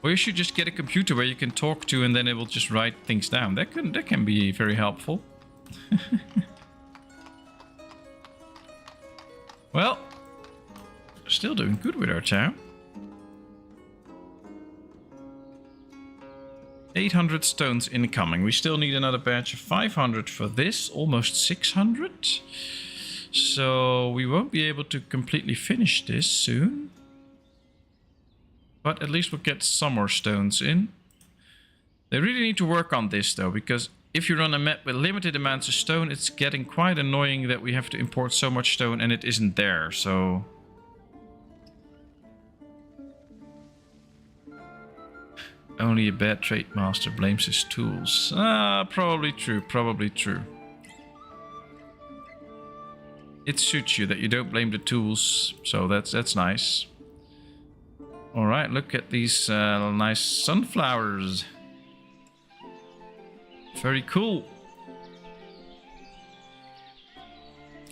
Or you should just get a computer where you can talk to and then it will just write things down. That can be very helpful. Well, still doing good with our town. 800 stones incoming. We still need another batch of 500 for this. Almost 600. So we won't be able to completely finish this soon. But at least we'll get some more stones in. They really need to work on this though, because if you run a map with limited amounts of stone, it's getting quite annoying that we have to import so much stone and it isn't there, so... Only a bad trade master blames his tools. Probably true, probably true. It suits you that you don't blame the tools, so that's nice. Alright, look at these nice sunflowers. Very cool.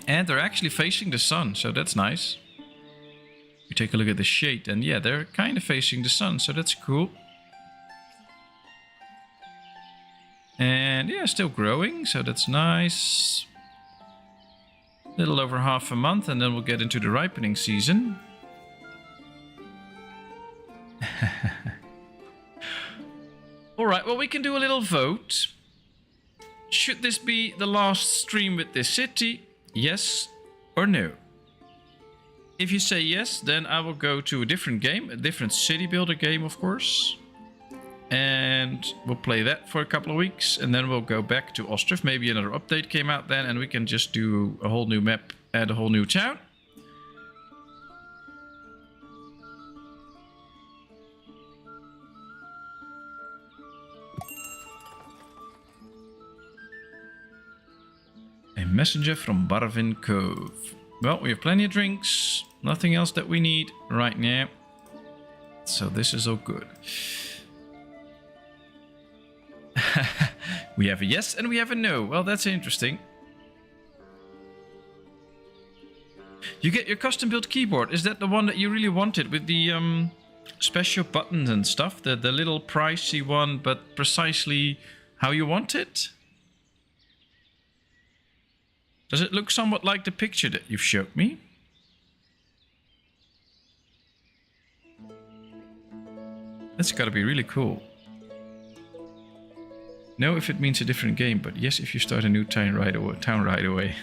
And they're actually facing the sun, so that's nice. You take a look at the shade, and yeah, they're kind of facing the sun, so that's cool. And yeah, still growing, so that's nice. Little over half a month, and then we'll get into the ripening season. Alright, well, we can do a little vote. Should this be the last stream with this city? Yes or no? If you say yes, then I will go to a different game, a different city builder game, of course. And we'll play that for a couple of weeks, and then we'll go back to Ostriv. Maybe another update came out then, and we can just do a whole new map and a whole new town. A messenger from Barvin Cove. Well, we have plenty of drinks. Nothing else that we need right now. So this is all good. We have a yes and we have a no. Well, that's interesting. You get your custom built keyboard. Is that the one that you really wanted with the special buttons and stuff? The little pricey one, but precisely how you want it? Does it look somewhat like the picture that you've showed me? That's gotta be really cool. No, if it means a different game, but yes, if you start a new town right away.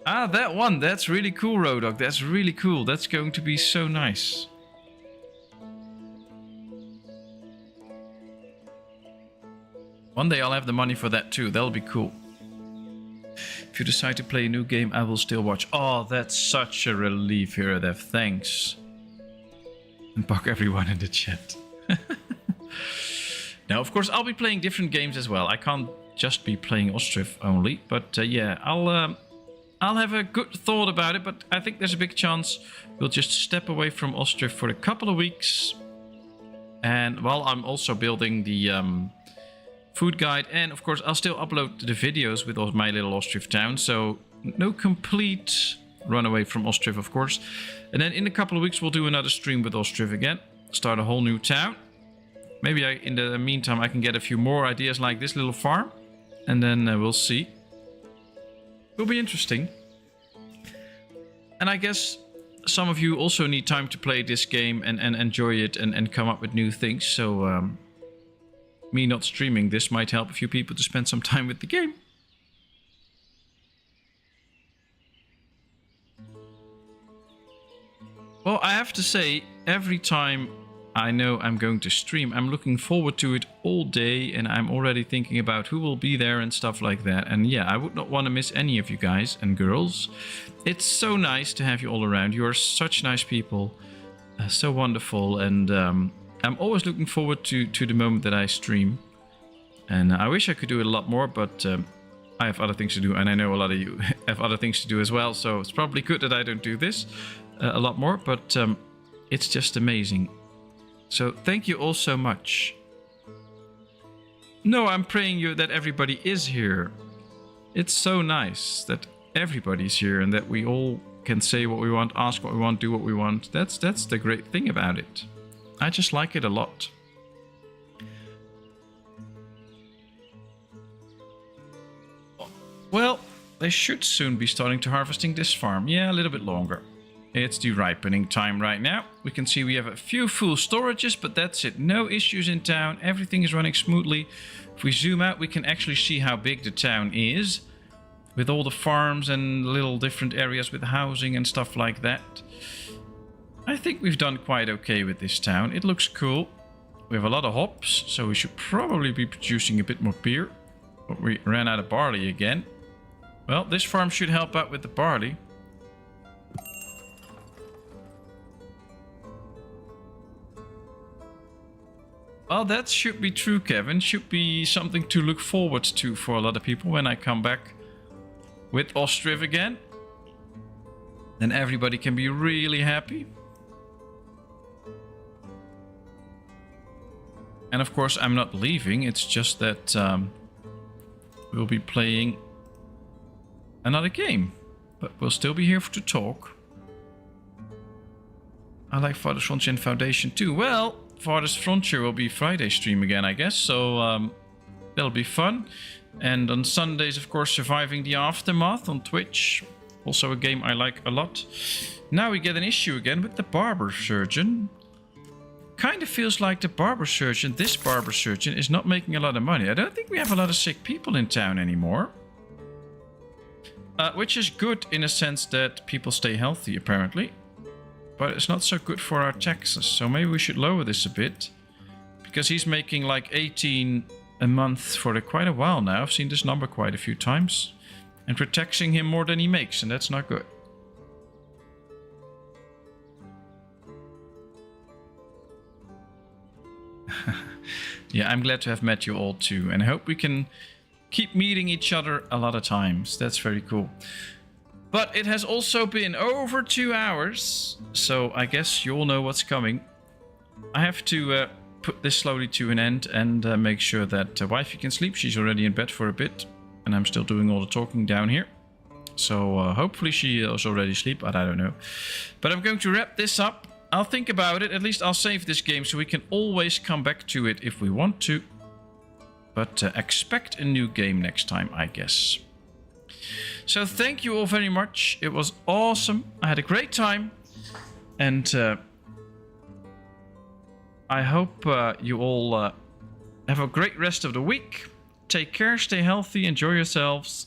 Ah, that one. That's really cool, Rodok. That's really cool. That's going to be so nice. One day I'll have the money for that too. That'll be cool. If you decide to play a new game, I will still watch. Oh, that's such a relief, Hiradev. Thanks. And bug everyone in the chat. Now, of course, I'll be playing different games as well. I can't just be playing Ostriv only. But yeah, I'll have a good thought about it. But I think there's a big chance we'll just step away from Ostriv for a couple of weeks. And while I'm also building the food guide, and of course I'll still upload the videos with my little Ostriv town, so no complete run away from Ostriv, of course. And then in a couple of weeks we'll do another stream with Ostriv again, start a whole new town. Maybe in the meantime I can get a few more ideas like this little farm, and then we'll see. Will be interesting. And I guess some of you also need time to play this game and enjoy it and come up with new things, so me not streaming this might help a few people to spend some time with the game. Well, I have to say, every time I know I'm going to stream, I'm looking forward to it all day, and I'm already thinking about who will be there and stuff like that. And yeah, I would not want to miss any of you guys and girls. It's so nice to have you all around. You are such nice people, so wonderful, and I'm always looking forward to the moment that I stream. And I wish I could do it a lot more, but I have other things to do, and I know a lot of you have other things to do as well, so it's probably good that I don't do this a lot more, but it's just amazing. So thank you all so much. No, I'm praying you that everybody is here. It's so nice that everybody's here and that we all can say what we want, ask what we want, do what we want. That's the great thing about it. I just like it a lot. Well, they should soon be starting to harvesting this farm. Yeah, a little bit longer. It's the ripening time right now. We can see we have a few full storages, but that's it. No issues in town. Everything is running smoothly. If we zoom out, we can actually see how big the town is, with all the farms and little different areas with housing and stuff like that. I think we've done quite okay with this town. It looks cool. We have a lot of hops, so we should probably be producing a bit more beer. But we ran out of barley again. Well, this farm should help out with the barley. Well, that should be true, Kevin. Should be something to look forward to for a lot of people when I come back with Ostriv again. Then everybody can be really happy. And of course, I'm not leaving. It's just that we'll be playing another game. But we'll still be here to talk. I like Father's Frontier and Foundation too. Well, Father's Frontier will be Friday stream again, I guess. So that'll be fun. And on Sundays, of course, Surviving the Aftermath on Twitch. Also a game I like a lot. Now we get an issue again with the Barber Surgeon. Kind of feels like the Barber Surgeon, this Barber Surgeon, is not making a lot of money. I don't think we have a lot of sick people in town anymore. Which is good in a sense that people stay healthy, apparently. But it's not so good for our taxes. So maybe we should lower this a bit. Because he's making like 18 a month for quite a while now. I've seen this number quite a few times. And we're taxing him more than he makes, and that's not good. Yeah, I'm glad to have met you all too. And I hope we can keep meeting each other a lot of times. That's very cool. But it has also been over 2 hours, so I guess you all know what's coming. I have to put this slowly to an end and make sure that wifey can sleep. She's already in bed for a bit, and I'm still doing all the talking down here. So hopefully she is already asleep, but I don't know. But I'm going to wrap this up. I'll think about it. At least I'll save this game so we can always come back to it if we want to. But expect a new game next time, I guess. So thank you all very much. It was awesome. I had a great time. And I hope you all have a great rest of the week. Take care, stay healthy, enjoy yourselves.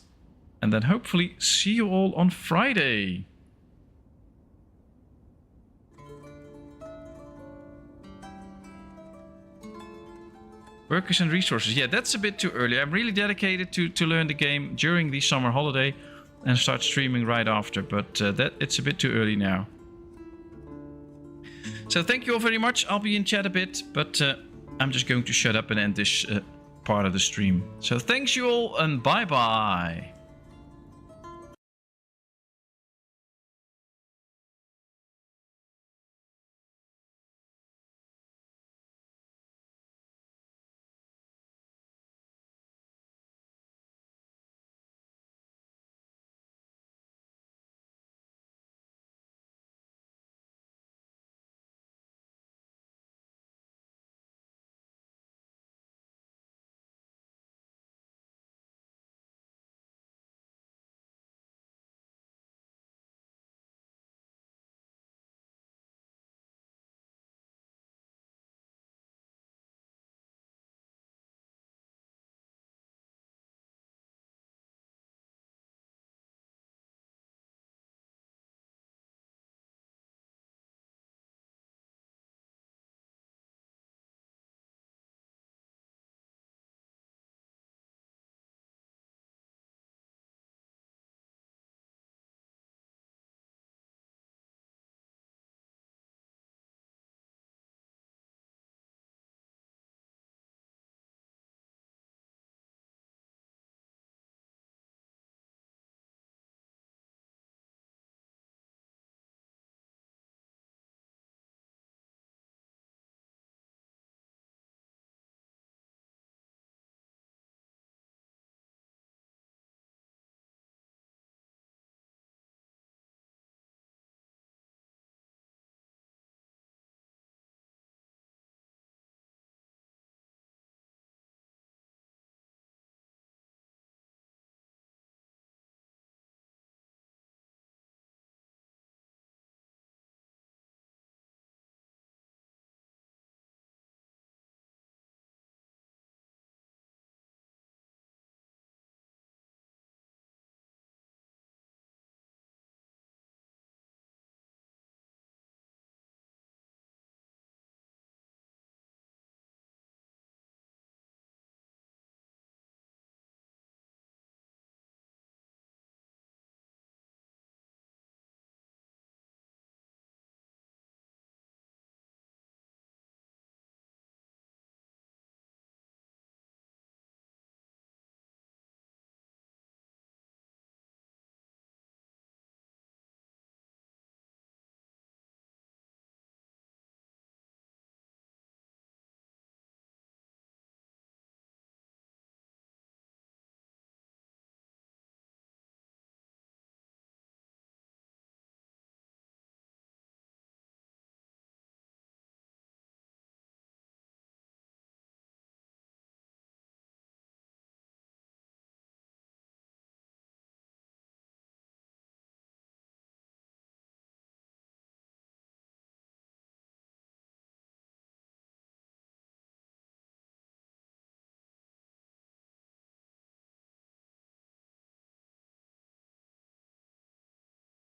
And then hopefully see you all on Friday. Workers and resources. Yeah, that's a bit too early. I'm really dedicated to learn the game during the summer holiday and start streaming right after. But it's a bit too early now. So thank you all very much. I'll be in chat a bit, but I'm just going to shut up and end this part of the stream. So thanks you all and bye-bye.